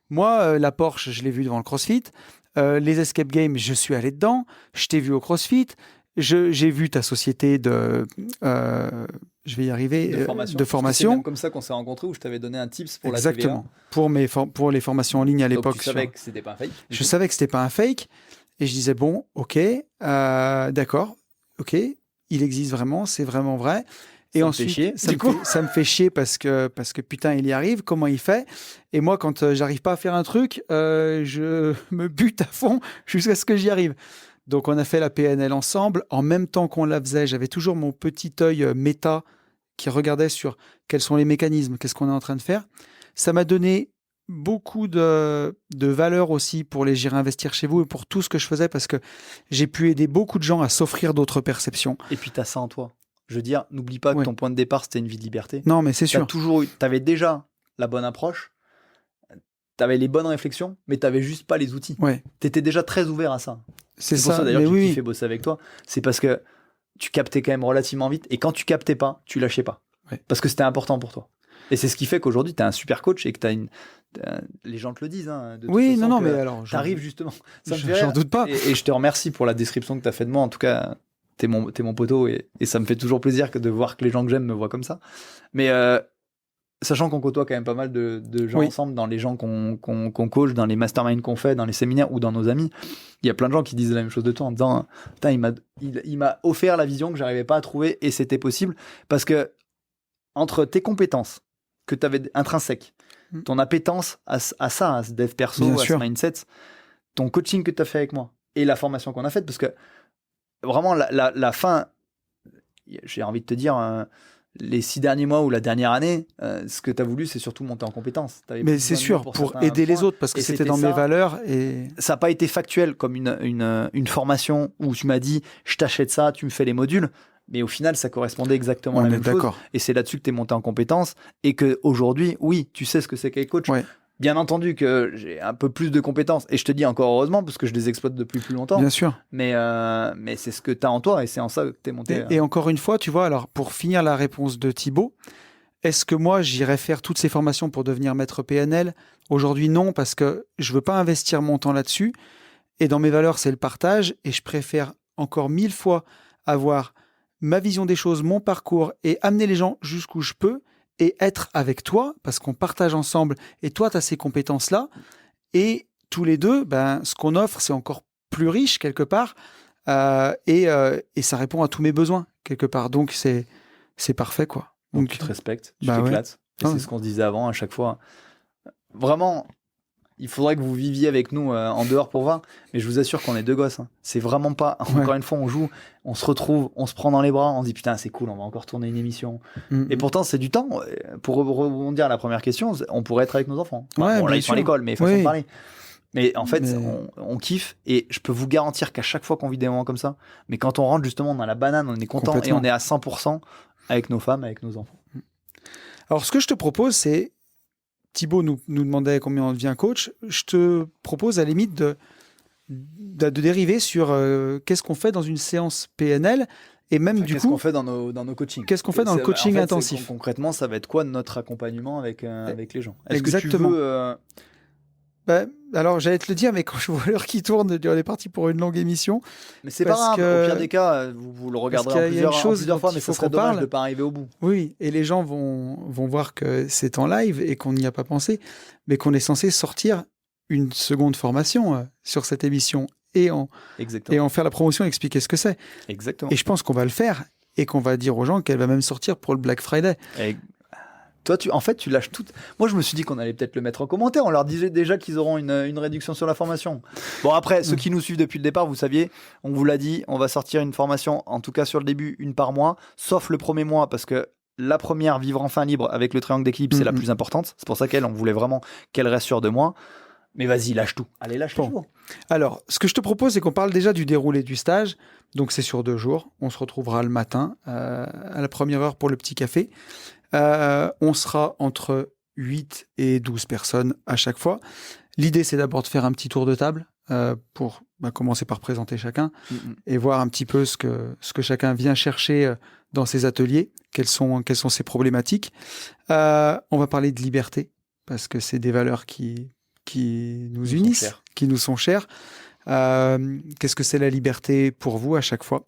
Speaker 1: Moi, la Porsche, je l'ai vue devant le CrossFit. Les escape games, je suis allé dedans. Je t'ai vu au CrossFit. J'ai vu ta société je vais y arriver, de formation.
Speaker 2: C'est même comme ça qu'on s'est rencontrés, où je t'avais donné un tips pour
Speaker 1: Exactement.
Speaker 2: la TVA.
Speaker 1: Pour les formations en ligne à l'époque.
Speaker 2: Donc tu savais que c'était pas un fake.
Speaker 1: Je savais que c'était pas un fake. Et je disais, bon, ok, d'accord, ok, il existe vraiment, c'est vraiment vrai. Et ensuite, ça me fait chier parce que putain, il y arrive, comment il fait? Et moi, quand j'arrive pas à faire un truc, je me bute à fond jusqu'à ce que j'y arrive. Donc, on a fait la PNL ensemble. En même temps qu'on la faisait, j'avais toujours mon petit œil méta qui regardait sur quels sont les mécanismes, qu'est-ce qu'on est en train de faire. Ça m'a donné beaucoup de valeur aussi pour les J'irai investir chez vous et pour tout ce que je faisais, parce que j'ai pu aider beaucoup de gens à s'offrir d'autres perceptions.
Speaker 2: Et puis, tu as ça en toi. Je veux dire, n'oublie pas que ton point de départ, c'était une vie de liberté.
Speaker 1: Non, mais c'est sûr.
Speaker 2: Tu avais déjà la bonne approche, tu avais les bonnes réflexions, mais tu n'avais juste pas les outils.
Speaker 1: Ouais.
Speaker 2: Tu étais déjà très ouvert à ça.
Speaker 1: C'est
Speaker 2: pour ça d'ailleurs que j'ai kiffé bosser avec toi. C'est parce que tu captais quand même relativement vite, et quand tu captais pas, tu lâchais pas.
Speaker 1: Ouais.
Speaker 2: Parce que c'était important pour toi. Et c'est ce qui fait qu'aujourd'hui, tu es un super coach et que tu as les gens te le disent. Hein,
Speaker 1: mais alors.
Speaker 2: T'arrives justement.
Speaker 1: J'en doute pas.
Speaker 2: Et je te remercie pour la description que tu as fait de moi. En tout cas, t'es mon poteau et ça me fait toujours plaisir de voir que les gens que j'aime me voient comme ça. Mais sachant qu'on côtoie quand même pas mal de gens ensemble, dans les gens qu'on coach, dans les masterminds qu'on fait, dans les séminaires ou dans nos amis, il y a plein de gens qui disent la même chose de toi en disant putain, il m'a offert la vision que j'arrivais pas à trouver, et c'était possible parce que entre tes compétences que tu avais intrinsèques, ton appétence à ça, à ce dev perso, à ce mindset, ton coaching que tu as fait avec moi et la formation qu'on a faite, parce que vraiment la fin, j'ai envie de te dire, les 6 derniers mois ou la dernière année, ce que tu as voulu, c'est surtout monter en compétences.
Speaker 1: Mais c'est sûr, pour aider les autres, parce que c'était dans mes valeurs. Et
Speaker 2: ça n'a pas été factuel comme une formation où tu m'as dit je t'achète ça, tu me fais les modules. Mais au final, ça correspondait exactement à la même chose. Et c'est là-dessus que tu es monté en compétences. Et qu'aujourd'hui, oui, tu sais ce que c'est qu'être coach.
Speaker 1: Ouais.
Speaker 2: Bien entendu que j'ai un peu plus de compétences. Et je te dis encore heureusement, parce que je les exploite depuis plus longtemps.
Speaker 1: Bien sûr.
Speaker 2: Mais c'est ce que tu as en toi, et c'est en ça que tu es monté.
Speaker 1: Et encore une fois, tu vois, alors pour finir la réponse de Thibaut, est-ce que moi, j'irais faire toutes ces formations pour devenir maître PNL? Aujourd'hui, non, parce que je veux pas investir mon temps là-dessus. Et dans mes valeurs, c'est le partage. Et je préfère encore 1000 fois avoir ma vision des choses, mon parcours, et amener les gens jusqu'où je peux, et être avec toi, parce qu'on partage ensemble, et toi, tu as ces compétences-là, et tous les deux, ce qu'on offre, c'est encore plus riche, quelque part, et ça répond à tous mes besoins, quelque part. Donc, c'est parfait, quoi.
Speaker 2: Donc, tu te respectes, tu t'éclates, et c'est ce qu'on se disait avant, à chaque fois. Vraiment, il faudrait que vous viviez avec nous en dehors pour voir, mais je vous assure qu'on est deux gosses. Hein. C'est vraiment pas. Encore une fois, on joue, on se retrouve, on se prend dans les bras, on se dit putain, c'est cool, on va encore tourner une émission. Et pourtant, c'est du temps. Pour rebondir à la première question, on pourrait être avec nos enfants. Bon, là, ils sont à l'école, mais façon de parler. Mais en fait, on kiffe, et je peux vous garantir qu'à chaque fois qu'on vit des moments comme ça, mais quand on rentre justement dans la banane, on est content et on est à 100% avec nos femmes, avec nos enfants.
Speaker 1: Alors, ce que je te propose, c'est. Thibaut nous demandait combien on devient coach. Je te propose à la limite de dériver sur qu'est-ce qu'on fait dans une séance PNL, et même du coup...
Speaker 2: Qu'est-ce qu'on fait dans nos coachings?
Speaker 1: Qu'est-ce qu'on fait dans le coaching intensif?
Speaker 2: Concrètement, ça va être quoi notre accompagnement avec les gens? Est-ce
Speaker 1: Exactement.
Speaker 2: que tu veux...
Speaker 1: alors, j'allais te le dire, mais quand je vois l'heure qui tourne, on est parti pour une longue émission.
Speaker 2: Mais c'est pas grave, au pire des cas, vous le regarderez en plusieurs fois, mais ça serait dommage de ne pas arriver au bout.
Speaker 1: Oui, et les gens vont voir que c'est en live et qu'on n'y a pas pensé, mais qu'on est censé sortir une seconde formation sur cette émission. et en faire la promotion et expliquer ce que c'est.
Speaker 2: Exactement.
Speaker 1: Et je pense qu'on va le faire et qu'on va dire aux gens qu'elle va même sortir pour le Black Friday.
Speaker 2: Toi, tu lâches tout. Moi, je me suis dit qu'on allait peut-être le mettre en commentaire. On leur disait déjà qu'ils auront une réduction sur la formation. Bon, après, ceux qui nous suivent depuis le départ, vous saviez, on vous l'a dit, on va sortir une formation, en tout cas sur le début, une par mois, sauf le premier mois, parce que la première, Vivre enfin libre, avec le triangle d'équilibre, c'est la plus importante. C'est pour ça on voulait vraiment qu'elle reste sur 2 mois. Mais vas-y, lâche tout. Allez, lâche tout.
Speaker 1: Alors, ce que je te propose, c'est qu'on parle déjà du déroulé du stage. Donc, c'est sur 2 jours. On se retrouvera le matin, à la première heure pour le petit café. On sera entre 8 et 12 personnes à chaque fois. L'idée, c'est d'abord de faire un petit tour de table pour commencer par présenter chacun et voir un petit peu ce que chacun vient chercher dans ses ateliers, quelles sont ses problématiques. On va parler de liberté, parce que c'est des valeurs qui nous unissent, qui nous sont chères. Qu'est-ce que c'est la liberté pour vous à chaque fois?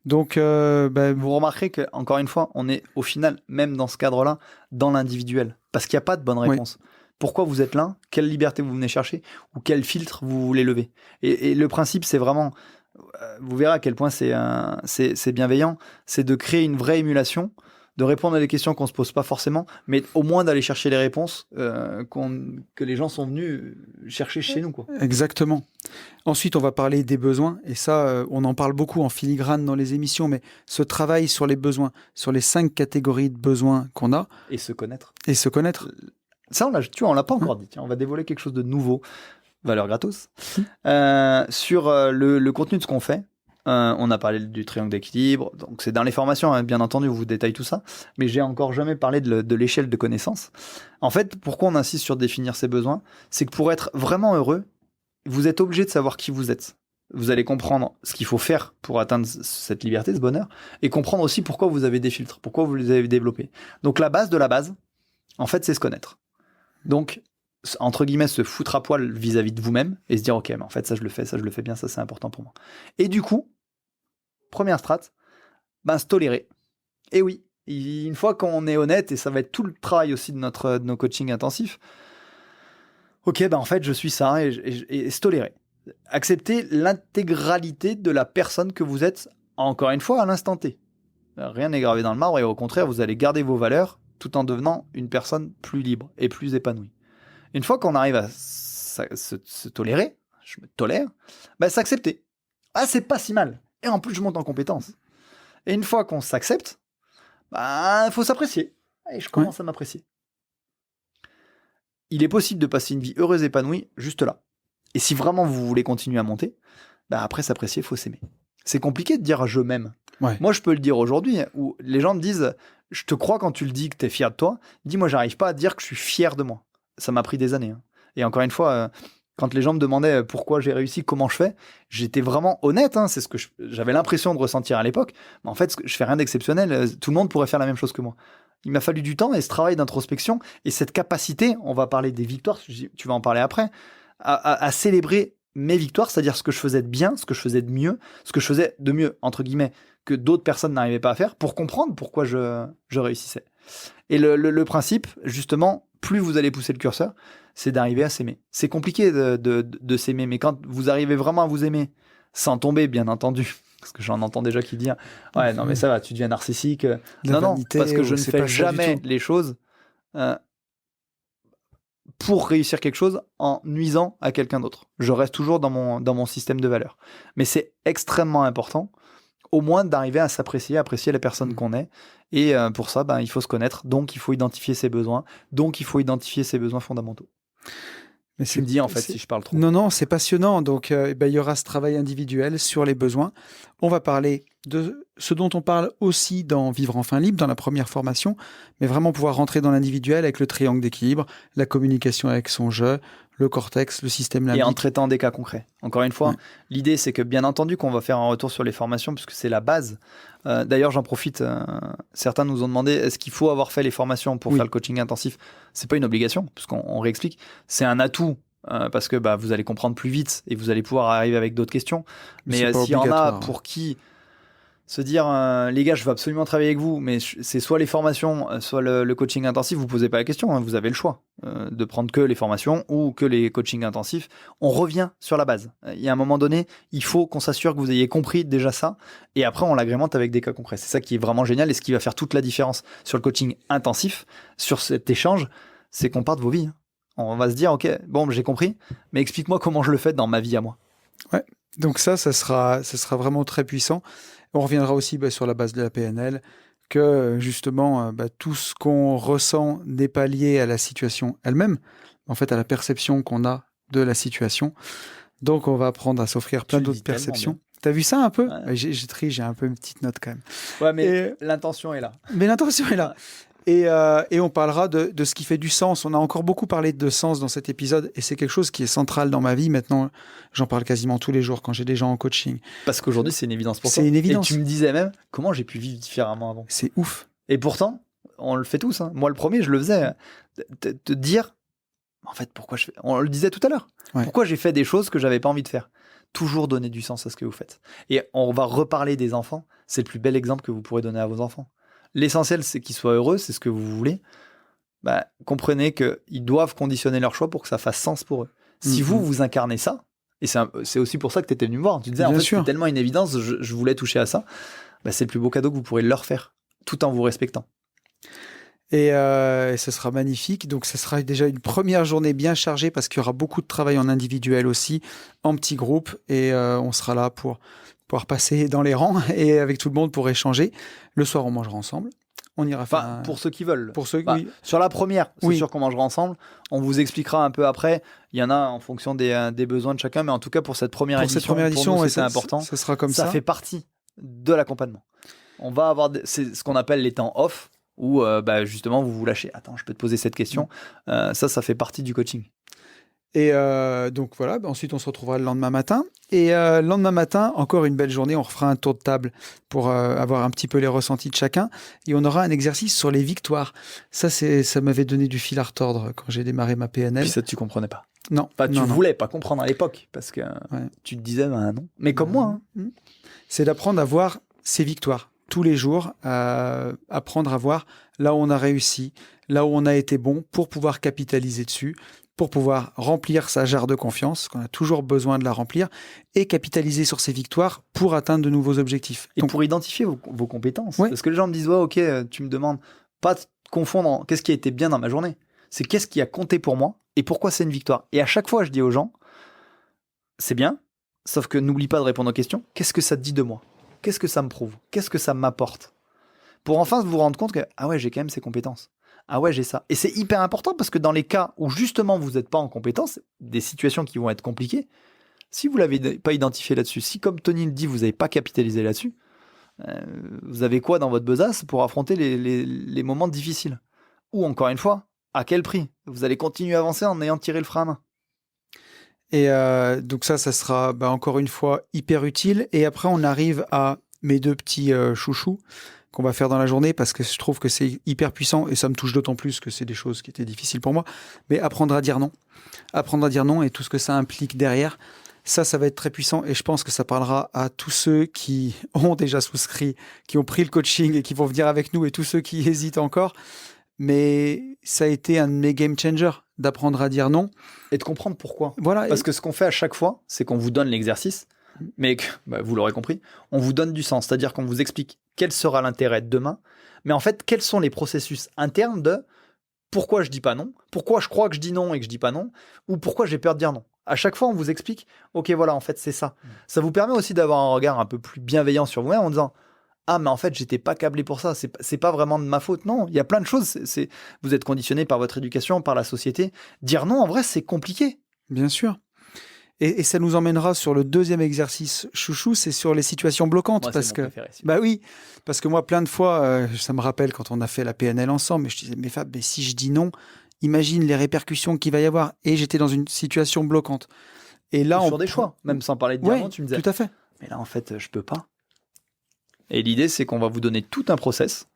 Speaker 1: Donc, vous
Speaker 2: remarquerez qu'encore une fois, on est au final, même dans ce cadre-là, dans l'individuel, parce qu'il n'y a pas de bonne réponse. Oui. Pourquoi vous êtes là? Quelle liberté vous venez chercher? Ou quel filtre vous voulez lever? Et le principe, c'est vraiment, vous verrez à quel point c'est bienveillant, c'est de créer une vraie émulation, de répondre à des questions qu'on ne se pose pas forcément, mais au moins d'aller chercher les réponses que les gens sont venus chercher chez nous, quoi.
Speaker 1: Exactement. Ensuite, on va parler des besoins, et ça, on en parle beaucoup en filigrane dans les émissions, mais ce travail sur les besoins, sur les 5 catégories de besoins qu'on a.
Speaker 2: Et se connaître.
Speaker 1: Ça,
Speaker 2: on l'a pas encore dit. Tiens, on va dévoiler quelque chose de nouveau. Valeur gratos. Sur le contenu de ce qu'on fait. On a parlé du triangle d'équilibre, donc c'est dans les formations, hein, bien entendu, on vous détaille tout ça, mais j'ai encore jamais parlé de l'échelle de connaissances. En fait, pourquoi on insiste sur définir ses besoins? C'est que pour être vraiment heureux, vous êtes obligé de savoir qui vous êtes. Vous allez comprendre ce qu'il faut faire pour atteindre cette liberté, ce bonheur, et comprendre aussi pourquoi vous avez des filtres, pourquoi vous les avez développés. Donc la base de la base, en fait, c'est se connaître. Donc, entre guillemets, se foutre à poil vis-à-vis de vous-même et se dire, ok, mais en fait, ça je le fais bien, ça c'est important pour moi. Et du coup, première strat, se tolérer. Et oui, une fois qu'on est honnête, et ça va être tout le travail aussi de nos coachings intensifs, ok, en fait, je suis ça, et se tolérer. Accepter l'intégralité de la personne que vous êtes, encore une fois, à l'instant T. Rien n'est gravé dans le marbre, et au contraire, vous allez garder vos valeurs tout en devenant une personne plus libre et plus épanouie. Une fois qu'on arrive à se tolérer, je me tolère, s'accepter. Ah, c'est pas si mal. Et en plus, je monte en compétences. Et une fois qu'on s'accepte, faut s'apprécier. Et je commence à m'apprécier. Il est possible de passer une vie heureuse et épanouie juste là. Et si vraiment vous voulez continuer à monter, après s'apprécier, il faut s'aimer. C'est compliqué de dire je m'aime. Ouais. Moi, je peux le dire aujourd'hui, où les gens me disent, je te crois quand tu le dis que tu es fier de toi. Dis, moi, j'arrive pas à dire que je suis fier de moi. Ça m'a pris des années. Hein. Et encore une fois, quand les gens me demandaient pourquoi j'ai réussi, comment je fais, j'étais vraiment honnête. Hein, c'est ce que j'avais l'impression de ressentir à l'époque. Mais en fait, je fais rien d'exceptionnel. Tout le monde pourrait faire la même chose que moi. Il m'a fallu du temps et ce travail d'introspection et cette capacité, on va parler des victoires, tu vas en parler après, à célébrer mes victoires, c'est-à-dire ce que je faisais de bien, ce que je faisais de mieux, ce que je faisais de mieux, entre guillemets, que d'autres personnes n'arrivaient pas à faire, pour comprendre pourquoi je réussissais. Et le principe, justement, plus vous allez pousser le curseur, c'est d'arriver à s'aimer. C'est compliqué de s'aimer, mais quand vous arrivez vraiment à vous aimer, sans tomber, bien entendu, parce que j'en entends déjà qui disent « Ouais, non, mais ça va, tu deviens narcissique. » Non, parce que je ne fais jamais les choses pour réussir quelque chose en nuisant à quelqu'un d'autre. Je reste toujours dans mon système de valeurs. Mais c'est extrêmement important, au moins d'arriver à s'apprécier, apprécier la personne qu'on est. Et pour ça, il faut se connaître. Donc, il faut identifier ses besoins. Donc, il faut identifier ses besoins fondamentaux. Mais tu me dis, en fait, si je parle trop.
Speaker 1: Non, c'est passionnant. Donc, il y aura ce travail individuel sur les besoins. On va parler de ce dont on parle aussi dans Vivre enfin libre, dans la première formation, mais vraiment pouvoir rentrer dans l'individuel avec le triangle d'équilibre, la communication avec son je, le cortex, le système limbique.
Speaker 2: Et en traitant des cas concrets. Encore une fois, l'idée, c'est que bien entendu qu'on va faire un retour sur les formations, puisque c'est la base. D'ailleurs, j'en profite, certains nous ont demandé, est-ce qu'il faut avoir fait les formations pour faire le coaching intensif? C'est pas une obligation, puisqu'on réexplique. C'est un atout, parce que vous allez comprendre plus vite et vous allez pouvoir arriver avec d'autres questions. Mais s'il y en a pour qui Se dire, les gars, je veux absolument travailler avec vous, mais c'est soit les formations, soit le coaching intensif, vous posez pas la question, hein, vous avez le choix de prendre que les formations ou que les coachings intensifs. On revient sur la base. Il y a un moment donné, il faut qu'on s'assure que vous ayez compris déjà ça, et après on l'agrémente avec des cas concrets. C'est ça qui est vraiment génial, et ce qui va faire toute la différence sur le coaching intensif, sur cet échange, c'est qu'on part de vos vies. On va se dire, ok, bon, j'ai compris, mais explique-moi comment je le fais dans ma vie à moi.
Speaker 1: Ouais, donc ça sera vraiment très puissant. On reviendra aussi sur la base de la PNL, que justement, tout ce qu'on ressent n'est pas lié à la situation elle-même, en fait à la perception qu'on a de la situation. Donc on va apprendre à s'offrir plein d'autres perceptions. T'as vu ça un peu? Ouais. J'ai un peu une petite note quand même.
Speaker 2: Ouais, mais l'intention est là.
Speaker 1: Mais l'intention est là. Et on parlera de ce qui fait du sens. On a encore beaucoup parlé de sens dans cet épisode, et c'est quelque chose qui est central dans ma vie. Maintenant, j'en parle quasiment tous les jours quand j'ai des gens en coaching.
Speaker 2: Parce qu'aujourd'hui, c'est une évidence pour toi.
Speaker 1: C'est une évidence.
Speaker 2: Et tu me disais même, comment j'ai pu vivre différemment avant?
Speaker 1: C'est ouf.
Speaker 2: Et pourtant, on le fait tous. Hein. Moi, le premier, je le faisais. Te dire, en fait, pourquoi je fais... On le disait tout à l'heure. Ouais. Pourquoi j'ai fait des choses que j'avais pas envie de faire? Toujours donner du sens à ce que vous faites. Et on va reparler des enfants. C'est le plus bel exemple que vous pourrez donner à vos enfants. L'essentiel, c'est qu'ils soient heureux, c'est ce que vous voulez. Comprenez qu'ils doivent conditionner leur choix pour que ça fasse sens pour eux. Si vous incarnez ça, et c'est aussi pour ça que tu étais venu me voir, tu disais, en fait, c'est tellement une évidence, je voulais toucher à ça, c'est le plus beau cadeau que vous pourrez leur faire, tout en vous respectant.
Speaker 1: Et ce sera magnifique. Donc, ce sera déjà une première journée bien chargée, parce qu'il y aura beaucoup de travail en individuel aussi, en petits groupes, et on sera là pour pouvoir passer dans les rangs et avec tout le monde pour échanger. Le soir, on mangera ensemble. On ira faire
Speaker 2: pour ceux qui veulent.
Speaker 1: Pour ceux, oui.
Speaker 2: Sur la première, c'est sûr qu'on mangera ensemble. On vous expliquera un peu après. Il y en a en fonction des besoins de chacun, mais en tout cas pour cette première édition, pour nous, c'est important.
Speaker 1: Ça sera comme ça.
Speaker 2: Ça fait partie de l'accompagnement. On va avoir c'est ce qu'on appelle les temps off, où justement vous vous lâchez. Attends, je peux te poser cette question. Ça fait partie du coaching.
Speaker 1: Et donc voilà, ensuite on se retrouvera le lendemain matin. Et le lendemain matin, encore une belle journée, on refera un tour de table pour avoir un petit peu les ressentis de chacun. Et on aura un exercice sur les victoires. Ça m'avait donné du fil à retordre quand j'ai démarré ma PNL.
Speaker 2: Puis ça, tu comprenais pas?
Speaker 1: Non.
Speaker 2: Tu voulais pas comprendre à l'époque, parce que tu te disais, non. Mais comme moi. Hein.
Speaker 1: C'est d'apprendre à voir ses victoires tous les jours, apprendre à voir là où on a réussi, là où on a été bon, pour pouvoir capitaliser dessus, pour pouvoir remplir sa jarre de confiance, qu'on a toujours besoin de la remplir, et capitaliser sur ses victoires pour atteindre de nouveaux objectifs.
Speaker 2: Et donc, pour identifier vos compétences. Parce que les gens me disent, ok, tu me demandes, pas de confondre en qu'est-ce qui a été bien dans ma journée, c'est qu'est-ce qui a compté pour moi et pourquoi c'est une victoire. Et à chaque fois, je dis aux gens, c'est bien, sauf que n'oublie pas de répondre aux questions, qu'est-ce que ça te dit de moi? Qu'est-ce que ça me prouve? Qu'est-ce que ça m'apporte? Pour enfin vous rendre compte que, j'ai quand même ces compétences. Ah ouais, j'ai ça. Et c'est hyper important, parce que dans les cas où justement vous n'êtes pas en compétence, des situations qui vont être compliquées, si vous ne l'avez pas identifié là-dessus, si comme Tony le dit, vous n'avez pas capitalisé là-dessus, vous avez quoi dans votre besace pour affronter les moments difficiles? Ou encore une fois, à quel prix? Vous allez continuer à avancer en ayant tiré le frein à main.
Speaker 1: Et donc ça sera encore une fois hyper utile. Et après, on arrive à mes deux petits chouchous qu'on va faire dans la journée, parce que je trouve que c'est hyper puissant, et ça me touche d'autant plus que c'est des choses qui étaient difficiles pour moi. Mais apprendre à dire non. Apprendre à dire non et tout ce que ça implique derrière, ça va être très puissant, et je pense que ça parlera à tous ceux qui ont déjà souscrit, qui ont pris le coaching et qui vont venir avec nous, et tous ceux qui hésitent encore. Mais ça a été un de mes game changers, d'apprendre à dire non.
Speaker 2: Et de comprendre pourquoi.
Speaker 1: Voilà.
Speaker 2: Parce que ce qu'on fait à chaque fois, c'est qu'on vous donne l'exercice, mais vous l'aurez compris, on vous donne du sens, c'est-à-dire qu'on vous explique quel sera l'intérêt de demain, mais en fait, quels sont les processus internes de pourquoi je dis pas non, pourquoi je crois que je dis non et que je dis pas non, ou pourquoi j'ai peur de dire non. À chaque fois, on vous explique, ok, voilà, en fait, c'est ça. Ça vous permet aussi d'avoir un regard un peu plus bienveillant sur vous-même en disant, ah, mais en fait, j'étais pas câblé pour ça, c'est pas vraiment de ma faute. Non, il y a plein de choses, vous êtes conditionné par votre éducation, par la société. Dire non, en vrai, c'est compliqué.
Speaker 1: Bien sûr. Et ça nous emmènera sur le deuxième exercice chouchou, c'est sur les situations bloquantes.
Speaker 2: Moi,
Speaker 1: parce que
Speaker 2: oui,
Speaker 1: parce que moi, plein de fois, ça me rappelle quand on a fait la PNL ensemble, je disais, mais Fab, mais si je dis non, imagine les répercussions qu'il va y avoir. Et j'étais dans une situation bloquante. Et là,
Speaker 2: sur des choix, même sans parler de dire non, tu me disais.
Speaker 1: Tout à fait.
Speaker 2: Mais là, en fait, je peux pas. Et l'idée, c'est qu'on va vous donner tout un process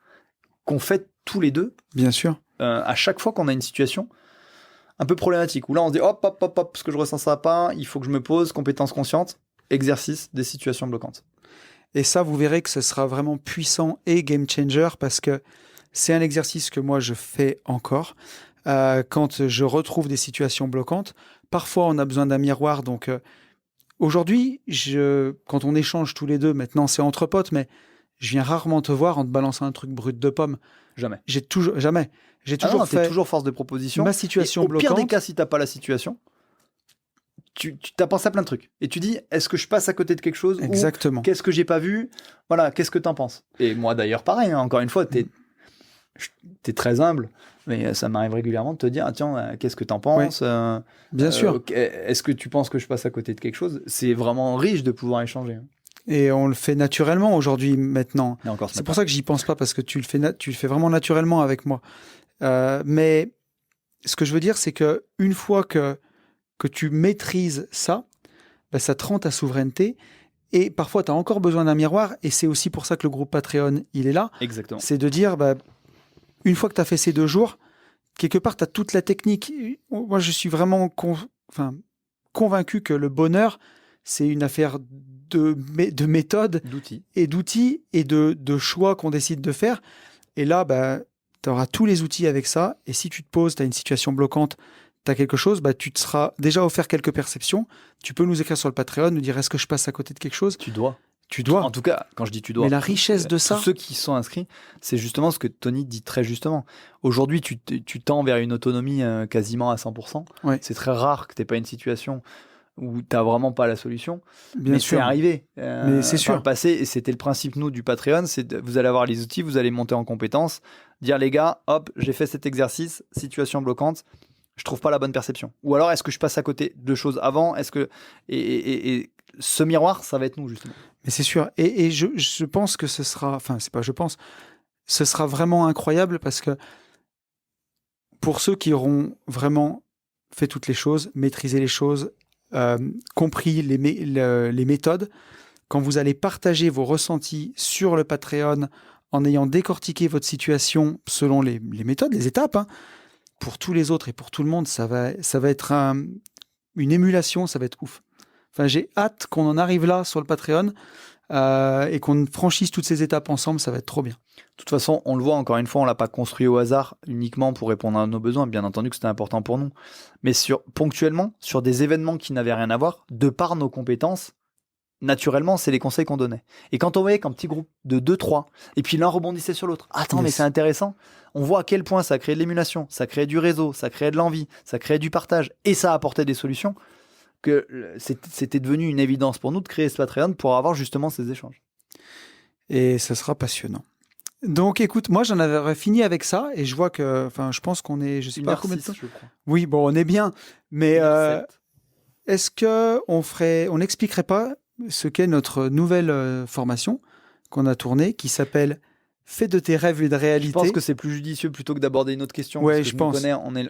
Speaker 2: qu'on fait tous les deux.
Speaker 1: Bien sûr.
Speaker 2: À chaque fois qu'on a une situation un peu problématique, où là on se dit hop, parce que je ressens ça pas, il faut que je me pose, compétence consciente, exercice des situations bloquantes.
Speaker 1: Et ça, vous verrez que ce sera vraiment puissant et game changer parce que c'est un exercice que moi, je fais encore. Quand je retrouve des situations bloquantes, parfois, on a besoin d'un miroir. Donc, aujourd'hui, quand on échange tous les deux, maintenant, c'est entre potes, mais je viens rarement te voir en te balançant un truc brut de pomme.
Speaker 2: Jamais.
Speaker 1: Jamais. J'ai toujours fait
Speaker 2: t'es toujours force de proposition.
Speaker 1: ma situation
Speaker 2: au
Speaker 1: bloquante.
Speaker 2: Au pire des cas, si t'as pas la situation, tu t'as pensé à plein de trucs. Et tu dis, est-ce que je passe à côté de quelque chose?
Speaker 1: Exactement.
Speaker 2: Ou qu'est-ce que j'ai pas vu? Voilà, qu'est-ce que t'en penses? Et moi d'ailleurs, pareil, hein, encore une fois, t'es très humble, mais ça m'arrive régulièrement de te dire, ah, tiens, qu'est-ce que t'en penses?
Speaker 1: Bien sûr.
Speaker 2: Est-ce que tu penses que je passe à côté de quelque chose? C'est vraiment riche de pouvoir échanger.
Speaker 1: Et on le fait naturellement aujourd'hui, maintenant. C'est pour ça que j'y pense pas, parce que tu le fais vraiment naturellement avec moi. Mais ce que je veux dire, c'est que une fois que tu maîtrises ça, ben, ça te rend ta souveraineté. Et parfois, tu as encore besoin d'un miroir. Et c'est aussi pour ça que le groupe Patreon, il est là.
Speaker 2: Exactement.
Speaker 1: C'est de dire, bah, une fois que tu as fait ces 2 jours, quelque part, tu as toute la technique. Moi, je suis vraiment convaincu que le bonheur, c'est une affaire de méthode, d'outils et de choix qu'on décide de faire. Et là, bah, tu auras tous les outils avec ça. Et si tu te poses, tu as une situation bloquante, tu as quelque chose, bah, tu te seras déjà offert quelques perceptions. Tu peux nous écrire sur le Patreon, nous dire est-ce que je passe à côté de quelque chose?
Speaker 2: Tu dois.
Speaker 1: En
Speaker 2: tout cas, quand je dis tu dois.
Speaker 1: Mais la richesse de ça.
Speaker 2: Tous ceux qui sont inscrits, c'est justement ce que Tony dit très justement. Aujourd'hui, tu tends vers une autonomie quasiment à 100%.
Speaker 1: Ouais.
Speaker 2: C'est très rare que tu n'aies pas une situation où tu n'as vraiment pas la solution.
Speaker 1: Bien sûr.
Speaker 2: C'est arrivé.
Speaker 1: Mais c'est sûr.
Speaker 2: Par le passé, et c'était le principe, nous, du Patreon, vous allez avoir les outils, vous allez monter en compétences, dire les gars, hop, j'ai fait cet exercice, situation bloquante, je trouve pas la bonne perception. Ou alors, est-ce que je passe à côté de choses avant? Est-ce que et ce miroir, ça va être nous, justement.
Speaker 1: Mais c'est sûr. Et je pense que ce sera... Enfin, c'est pas je pense. Ce sera vraiment incroyable parce que pour ceux qui auront vraiment fait toutes les choses, maîtrisé les choses, compris les méthodes, quand vous allez partager vos ressentis sur le Patreon en ayant décortiqué votre situation selon les méthodes, les étapes, hein, pour tous les autres et pour tout le monde, ça va être une émulation, ça va être ouf. Enfin, j'ai hâte qu'on en arrive là sur le Patreon et qu'on franchisse toutes ces étapes ensemble, ça va être trop bien.
Speaker 2: De toute façon, on le voit, encore une fois, on ne l'a pas construit au hasard uniquement pour répondre à nos besoins. Bien entendu que c'était important pour nous. Mais ponctuellement, sur des événements qui n'avaient rien à voir, de par nos compétences, naturellement, c'est les conseils qu'on donnait. Et quand on voyait qu'un petit groupe de 2-3, et puis l'un rebondissait sur l'autre, attends, mais c'est intéressant, on voit à quel point ça crée de l'émulation, ça crée du réseau, ça crée de l'envie, ça crée du partage, et ça apportait des solutions, que c'était devenu une évidence pour nous de créer ce Patreon pour avoir justement ces échanges.
Speaker 1: Et ça sera passionnant. Donc écoute, moi j'en avais fini avec ça, et je vois que, enfin, je pense qu'on est, je sais pas combien de temps.
Speaker 2: Je crois.
Speaker 1: Oui, bon, on est bien, mais est-ce qu'on n'expliquerait pas ce qu'est notre nouvelle formation qu'on a tournée, qui s'appelle Fais de tes rêves une réalité.
Speaker 2: Je pense que c'est plus judicieux plutôt que d'aborder une autre question.
Speaker 1: Ouais,
Speaker 2: parce que je pense.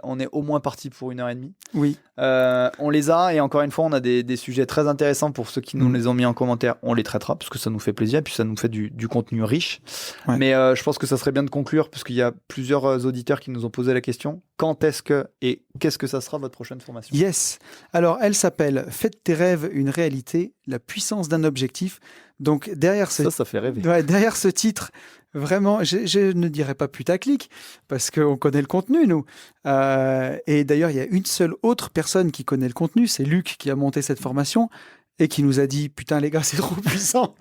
Speaker 2: On est au moins parti pour 1h30.
Speaker 1: Oui.
Speaker 2: On les a, et encore une fois, on a des sujets très intéressants pour ceux qui nous les ont mis en commentaire. On les traitera parce que ça nous fait plaisir, puis ça nous fait du contenu riche. Ouais. Mais je pense que ça serait bien de conclure parce qu'il y a plusieurs auditeurs qui nous ont posé la question. Quand est-ce que et qu'est-ce que ça sera votre prochaine formation?
Speaker 1: Yes. Alors, elle s'appelle Fais de tes rêves une réalité, la puissance d'un objectif. Donc derrière
Speaker 2: ça fait rêver.
Speaker 1: Ouais, derrière ce titre, vraiment, je ne dirais pas putaclic, parce qu'on connaît le contenu, nous. Et d'ailleurs, il y a une seule autre personne qui connaît le contenu, c'est Luc qui a monté cette formation et qui nous a dit « Putain les gars, c'est trop puissant !»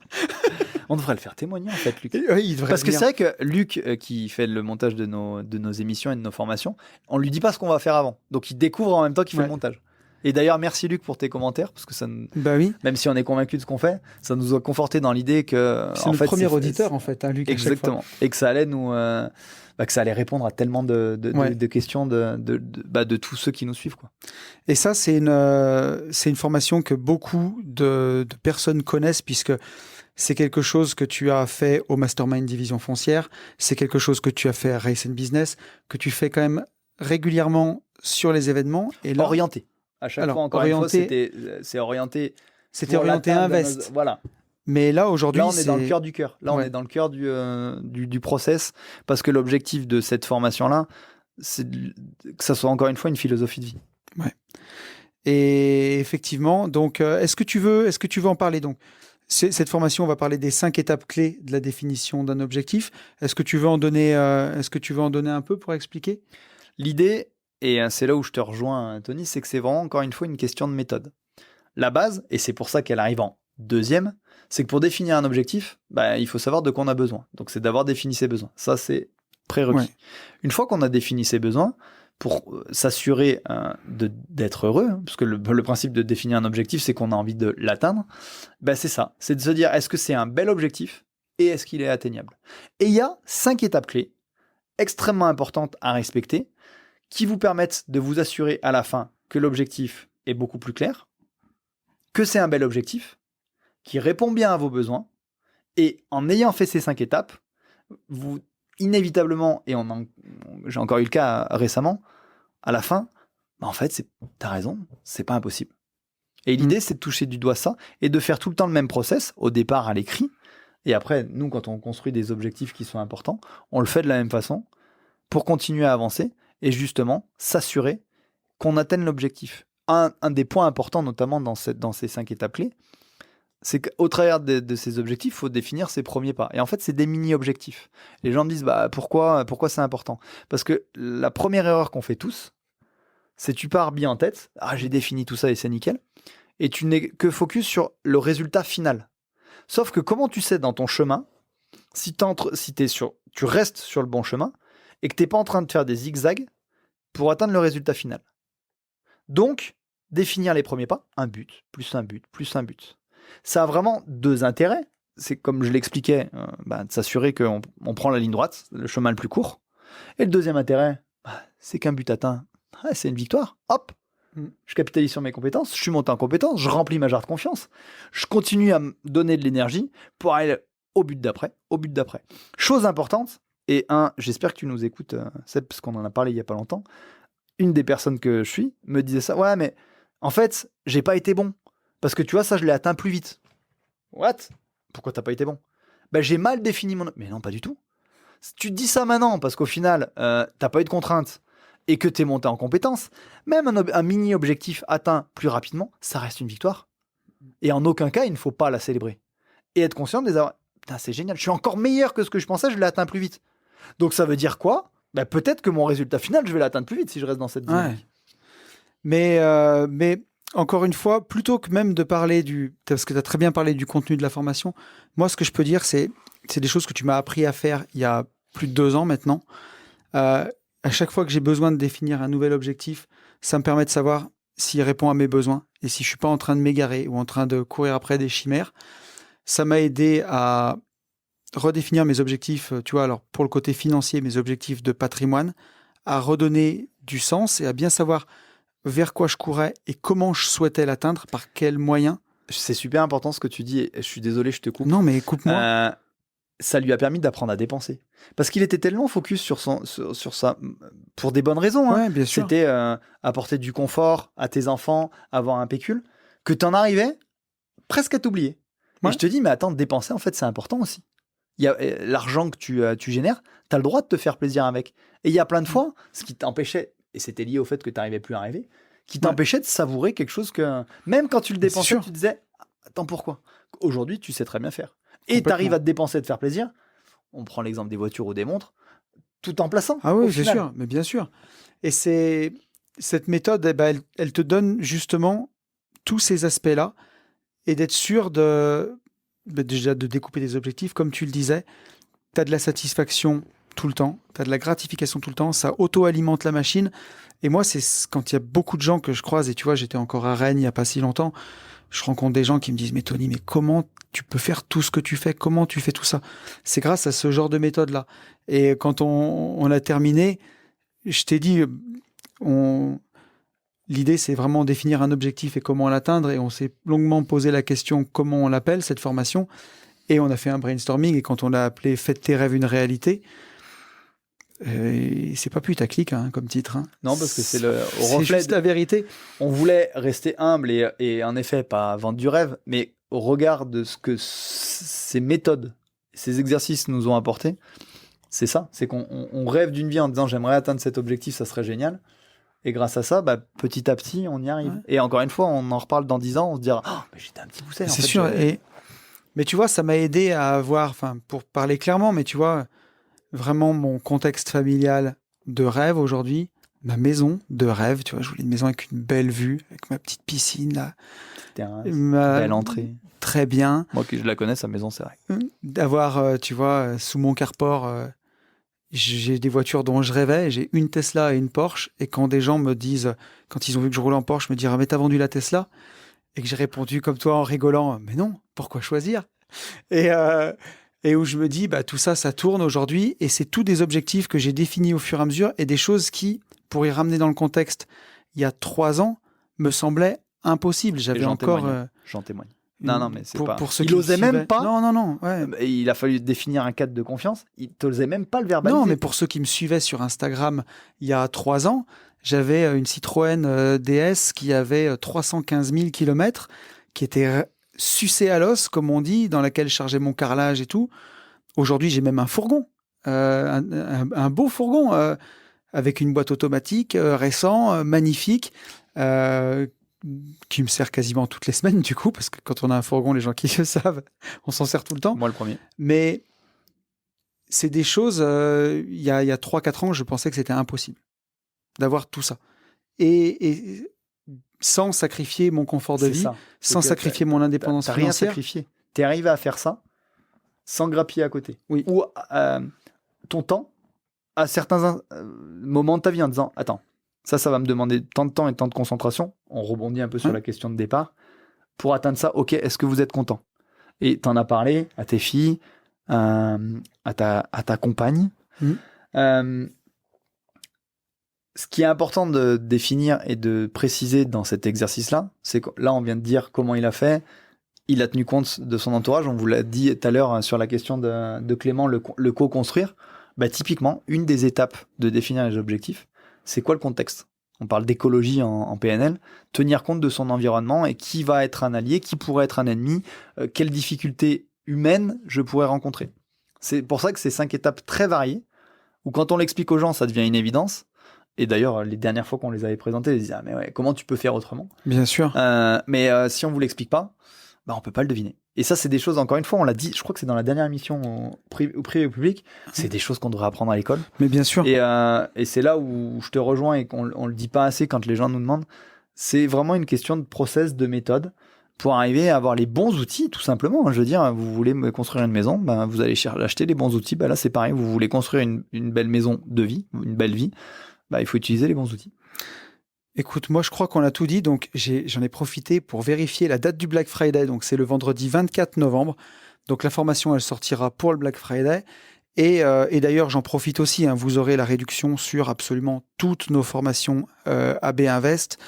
Speaker 2: On devrait le faire témoigner en fait, Luc.
Speaker 1: Oui, il devrait.
Speaker 2: Parce que c'est vrai que Luc, qui fait le montage de nos émissions et de nos formations, on lui dit pas ce qu'on va faire avant. Donc il découvre en même temps qu'il fait le montage. Et d'ailleurs, merci Luc pour tes commentaires, parce que ça,
Speaker 1: oui.
Speaker 2: Même si on est convaincu de ce qu'on fait, ça nous a conforté dans l'idée que
Speaker 1: c'est le premier auditeur en fait, hein, Luc.
Speaker 2: Exactement. Et que ça allait nous, que ça allait répondre à tellement de questions de tous ceux qui nous suivent, quoi.
Speaker 1: Et ça, c'est une formation que beaucoup de personnes connaissent, puisque c'est quelque chose que tu as fait au Mastermind Division Foncière, c'est quelque chose que tu as fait à Race and Business, que tu fais quand même régulièrement sur les événements. Et là,
Speaker 2: orienté. À chaque fois, encore une fois, c'est orienté.
Speaker 1: C'était orienté invest.
Speaker 2: Voilà.
Speaker 1: Mais là, aujourd'hui,
Speaker 2: on est dans le cœur du cœur. Là, on est dans le cœur du process, parce que l'objectif de cette formation-là, c'est que ça soit encore une fois une philosophie de vie.
Speaker 1: Ouais. Et effectivement, donc, est-ce que tu veux en parler? Donc, Cette formation, on va parler des 5 étapes clés de la définition d'un objectif. Est-ce que tu veux en donner un peu pour expliquer ?
Speaker 2: L'idée, et c'est là où je te rejoins, Tony, c'est que c'est vraiment encore une fois une question de méthode. La base, et c'est pour ça qu'elle arrive en deuxième, c'est que pour définir un objectif, il faut savoir de quoi on a besoin. Donc c'est d'avoir défini ses besoins. Ça, c'est prérequis. Ouais. Une fois qu'on a défini ses besoins, pour s'assurer d'être heureux, parce que le principe de définir un objectif, c'est qu'on a envie de l'atteindre, c'est ça, c'est de se dire, est-ce que c'est un bel objectif et est-ce qu'il est atteignable ? Et il y a 5 étapes clés extrêmement importantes à respecter qui vous permettent de vous assurer à la fin que l'objectif est beaucoup plus clair, que c'est un bel objectif, qui répond bien à vos besoins, et en ayant fait ces 5 étapes, vous inévitablement, et j'ai encore eu le cas récemment, à la fin, en fait, t'as raison, c'est pas impossible. Et l'idée, c'est de toucher du doigt ça, et de faire tout le temps le même process, au départ à l'écrit, et après, nous, quand on construit des objectifs qui sont importants, on le fait de la même façon, pour continuer à avancer, et justement, s'assurer qu'on atteigne l'objectif. Un des points importants, notamment dans ces 5 étapes clés, c'est qu'au travers de ces objectifs, il faut définir ses premiers pas. Et en fait, c'est des mini-objectifs. Les gens me disent, pourquoi c'est important ? Parce que la première erreur qu'on fait tous, c'est tu pars bien en tête, j'ai défini tout ça et c'est nickel, et tu n'es que focus sur le résultat final. Sauf que comment tu sais dans ton chemin, si tu restes sur le bon chemin, et que tu n'es pas en train de faire des zigzags pour atteindre le résultat final. Donc, définir les premiers pas, un but, plus un but, plus un but. Ça a vraiment 2 intérêts. C'est comme je l'expliquais, de s'assurer qu'on prend la ligne droite, le chemin le plus court. Et le deuxième intérêt, c'est qu'un but atteint, c'est une victoire. Hop, je capitalise sur mes compétences, je suis monté en compétences, je remplis ma jarre de confiance, je continue à me donner de l'énergie pour aller au but d'après, Chose importante, et j'espère que tu nous écoutes, Seb, parce qu'on en a parlé il n'y a pas longtemps, une des personnes que je suis me disait ça, ouais, mais en fait, j'ai pas été bon. Parce que tu vois, ça, je l'ai atteint plus vite. What ? Pourquoi t'as pas été bon ? J'ai mal défini mon... Mais non, pas du tout. Si tu te dis ça maintenant, parce qu'au final, t'as pas eu de contraintes et que t'es monté en compétence, même un mini-objectif atteint plus rapidement, ça reste une victoire. Et en aucun cas, il ne faut pas la célébrer. Et être conscient de les avoir... Putain, c'est génial, je suis encore meilleur que ce que je pensais, je l'ai atteint plus vite. Donc ça veut dire quoi ? Peut-être que mon résultat final, je vais l'atteindre plus vite si je reste dans cette dynamique.
Speaker 1: Ouais. Mais encore une fois, plutôt que même de parler parce que tu as très bien parlé du contenu de la formation, moi, ce que je peux dire, c'est des choses que tu m'as appris à faire il y a plus de 2 ans maintenant. À chaque fois que j'ai besoin de définir un nouvel objectif, ça me permet de savoir s'il répond à mes besoins et si je suis pas en train de m'égarer ou en train de courir après des chimères. Ça m'a aidé à redéfinir mes objectifs, tu vois, alors pour le côté financier, mes objectifs de patrimoine, à redonner du sens et à bien savoir vers quoi je courais et comment je souhaitais l'atteindre, par quels moyens.
Speaker 2: C'est super important ce que tu dis, et je suis désolé, je te coupe.
Speaker 1: Non, mais coupe-moi.
Speaker 2: Ça lui a permis d'apprendre à dépenser. Parce qu'il était tellement focus sur ça, pour des bonnes raisons.
Speaker 1: Ouais, bien sûr.
Speaker 2: C'était apporter du confort à tes enfants, avoir un pécule, que t'en arrivais presque à t'oublier. Ouais. Et je te dis, mais attends, dépenser, en fait, c'est important aussi. Il y a l'argent que tu génères, t'as le droit de te faire plaisir avec. Et il y a plein de fois, ce qui t'empêchait, et c'était lié au fait que t'arrivais plus à rêver, qui t'empêchait de savourer quelque chose que, même quand tu le dépensais, tu disais, attends, pourquoi ? Aujourd'hui, tu sais très bien faire. Et tu arrives à te dépenser, te faire plaisir. On prend l'exemple des voitures ou des montres, tout en plaçant.
Speaker 1: Ah oui, c'est sûr, mais bien sûr. Et cette méthode, elle te donne justement tous ces aspects-là et d'être sûr déjà de découper des objectifs. Comme tu le disais, tu as de la satisfaction tout le temps, tu as de la gratification tout le temps, ça auto-alimente la machine. Et moi, c'est quand il y a beaucoup de gens que je croise, et tu vois, j'étais encore à Rennes il n'y a pas si longtemps, je rencontre des gens qui me disent « Mais Tony, mais comment tu peux faire tout ce que tu fais ? Comment tu fais tout ça ?» C'est grâce à ce genre de méthode-là. Et quand on a terminé, je t'ai dit, l'idée, c'est vraiment définir un objectif et comment l'atteindre. Et on s'est longuement posé la question comment on l'appelle, cette formation. Et on a fait un brainstorming. Et quand on l'a appelé « Faites tes rêves une réalité », c'est pas putaclic comme titre.
Speaker 2: Non, parce que c'est le reflet.
Speaker 1: C'est juste la vérité.
Speaker 2: On voulait rester humble et en effet pas vendre du rêve, mais au regard de ce que ces méthodes, ces exercices nous ont apporté, c'est ça. C'est qu'on rêve d'une vie en disant j'aimerais atteindre cet objectif, ça serait génial. Et grâce à ça, petit à petit, on y arrive. Ouais. Et encore une fois, on en reparle dans 10 ans, on se dira mais j'étais un petit poussé.
Speaker 1: C'est sûr. Et Mais tu vois, ça m'a aidé à avoir, enfin, pour parler clairement, mais tu vois, vraiment mon contexte familial de rêve aujourd'hui, ma maison de rêve, tu vois, je voulais une maison avec une belle vue, avec ma petite piscine là.
Speaker 2: Terrasse,
Speaker 1: Ma-
Speaker 2: belle entrée.
Speaker 1: Très bien.
Speaker 2: Moi, que je la connais, sa maison, c'est vrai.
Speaker 1: D'avoir, tu vois, sous mon carport, j'ai des voitures dont je rêvais. J'ai une Tesla et une Porsche. Et quand des gens me disent, quand ils ont vu que je roulais en Porsche, me dire, ah, mais t'as vendu la Tesla? Et que j'ai répondu comme toi en rigolant, mais non, pourquoi choisir? Et, euh, et où je me dis, bah, tout ça, ça tourne aujourd'hui. Et c'est tous des objectifs que j'ai définis au fur et à mesure et des choses qui, pour y ramener dans le contexte, il y a 3 ans, me semblaient impossibles. J'avais encore.
Speaker 2: J'en témoigne. Non, mais c'est pas.
Speaker 1: Pour ceux
Speaker 2: il
Speaker 1: qui
Speaker 2: osait
Speaker 1: suivaient...
Speaker 2: même pas.
Speaker 1: Non. Ouais.
Speaker 2: Il a fallu définir un cadre de confiance. Il t'osait même pas le verbaliser.
Speaker 1: Non, mais pour ceux qui me suivaient sur Instagram il y a 3 ans, j'avais une Citroën DS qui avait 315 000 km, qui était sucée à l'os, comme on dit, dans laquelle je chargeais mon carrelage et tout. Aujourd'hui, j'ai même un fourgon, un beau fourgon avec une boîte automatique récent, magnifique, qui me sert quasiment toutes les semaines du coup, parce que quand on a un fourgon, les gens qui le savent, on s'en sert tout le temps.
Speaker 2: Moi, le premier.
Speaker 1: Mais c'est des choses, il y a 3-4 ans, je pensais que c'était impossible d'avoir tout ça. Et sans sacrifier mon confort de vie, sans sacrifier mon indépendance financière.
Speaker 2: T'as rien sacrifié. T'es arrivé à faire ça sans grappiller à côté.
Speaker 1: Oui.
Speaker 2: Ou ton temps, à certains moments de ta vie, en disant, attends, ça va me demander tant de temps et tant de concentration. On rebondit un peu sur la question de départ. Pour atteindre ça, ok, est-ce que vous êtes content? Et t'en as parlé à tes filles, à ta compagne. Ce qui est important de définir et de préciser dans cet exercice-là, c'est que là, on vient de dire comment il a fait. Il a tenu compte de son entourage. On vous l'a dit tout à l'heure sur la question de Clément, le co-construire. Bah, typiquement, une des étapes de définir les objectifs, c'est quoi le contexte? On parle d'écologie en PNL. Tenir compte de son environnement et qui va être un allié, qui pourrait être un ennemi, quelles difficultés humaines je pourrais rencontrer. C'est pour ça que c'est 5 étapes très variées, où quand on l'explique aux gens, ça devient une évidence. Et d'ailleurs, les dernières fois qu'on les avait présentées, ils disaient « Ah mais ouais, comment tu peux faire autrement ?»
Speaker 1: Bien sûr.
Speaker 2: Mais si on vous l'explique pas, bah on peut pas le deviner. Et ça, c'est des choses, encore une fois, on l'a dit, je crois que c'est dans la dernière émission au privé ou public, c'est des choses qu'on devrait apprendre à l'école.
Speaker 1: Mais bien sûr.
Speaker 2: Et c'est là où je te rejoins et qu'on le dit pas assez quand les gens nous demandent. C'est vraiment une question de process, de méthode, pour arriver à avoir les bons outils, tout simplement. Je veux dire, vous voulez construire une maison, ben vous allez acheter les bons outils. Ben là, c'est pareil, vous voulez construire une belle maison de vie, une belle vie, ben, il faut utiliser les bons outils.
Speaker 1: Écoute, moi je crois qu'on a tout dit, donc j'en ai profité pour vérifier la date du Black Friday, donc c'est le vendredi 24 novembre, donc la formation elle sortira pour le Black Friday, et d'ailleurs j'en profite aussi, vous aurez la réduction sur absolument toutes nos formations AB Invest,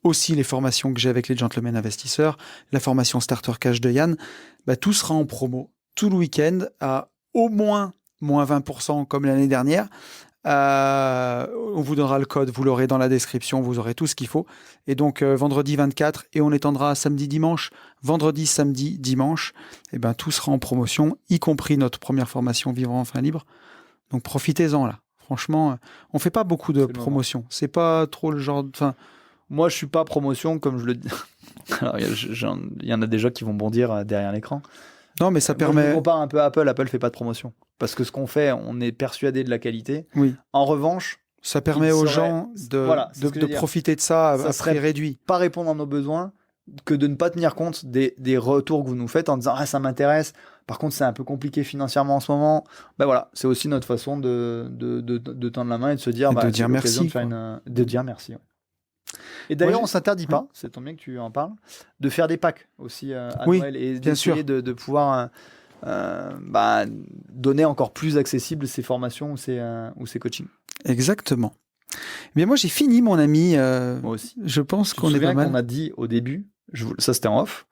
Speaker 1: aussi les formations que j'ai avec les Gentlemen Investisseurs, la formation Starter Cash de Yann, tout sera en promo tout le week-end à au moins 20% comme l'année dernière. On vous donnera le code, vous l'aurez dans la description, vous aurez tout ce qu'il faut. Et donc vendredi 24, et on étendra samedi, dimanche, vendredi, samedi, dimanche, et tout sera en promotion, y compris notre première formation Vivre enfin libre. Donc profitez-en là. Franchement, on fait pas beaucoup de promotions. C'est pas trop le genre.
Speaker 2: Moi, je suis pas promotion comme je le dis. Alors, il y en a déjà qui vont bondir derrière l'écran.
Speaker 1: Non, mais ça permet.
Speaker 2: Je me compare un peu à Apple. Apple fait pas de promotion. Parce que ce qu'on fait, on est persuadé de la qualité.
Speaker 1: Oui.
Speaker 2: En revanche,
Speaker 1: ça permet aux gens de profiter de ça à prix réduit.
Speaker 2: Pas répondre à nos besoins que de ne pas tenir compte des retours que vous nous faites en disant ça m'intéresse. Par contre, c'est un peu compliqué financièrement en ce moment. Ben voilà, c'est aussi notre façon de tendre la main et de se dire
Speaker 1: de dire merci.
Speaker 2: De dire merci. Ouais. Et d'ailleurs, on s'interdit pas, c'est tant bien que tu en parles, de faire des packs aussi à Noël et d'essayer de pouvoir donner encore plus accessible ces formations ou ces coachings.
Speaker 1: Exactement. Mais moi, j'ai fini, mon ami.
Speaker 2: Moi aussi.
Speaker 1: Je pense qu'on est pas mal.
Speaker 2: On a dit au début, ça c'était en off.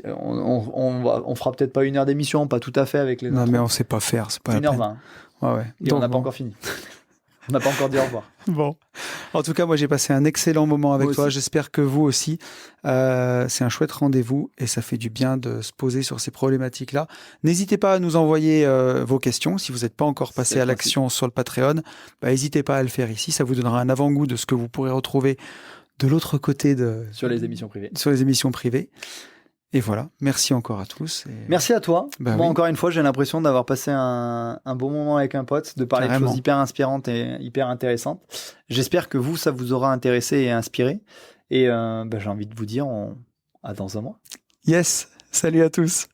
Speaker 2: On fera peut-être pas 1 heure d'émission, pas tout à fait avec les.
Speaker 1: Non, mais on sait pas faire, c'est pas
Speaker 2: 1h20.
Speaker 1: Ouais.
Speaker 2: Et on n'a pas encore fini. On n'a pas encore dit au revoir.
Speaker 1: Bon. En tout cas, moi, j'ai passé un excellent moment avec toi. J'espère que vous aussi. C'est un chouette rendez-vous et ça fait du bien de se poser sur ces problématiques-là. N'hésitez pas à nous envoyer vos questions. Si vous n'êtes pas encore passé à l'action sur le Patreon, n'hésitez pas à le faire ici. Ça vous donnera un avant-goût de ce que vous pourrez retrouver de l'autre côté
Speaker 2: sur les émissions privées.
Speaker 1: Sur les émissions privées. Et voilà, merci encore à tous.
Speaker 2: Merci à toi.
Speaker 1: Bah
Speaker 2: Moi,
Speaker 1: oui.
Speaker 2: encore une fois, j'ai l'impression d'avoir passé un bon moment avec un pote, de parler
Speaker 1: Carrément.
Speaker 2: de choses hyper inspirantes et hyper intéressantes. J'espère que ça vous aura intéressé et inspiré. Et j'ai envie de vous dire à dans un mois.
Speaker 1: Yes, salut à tous.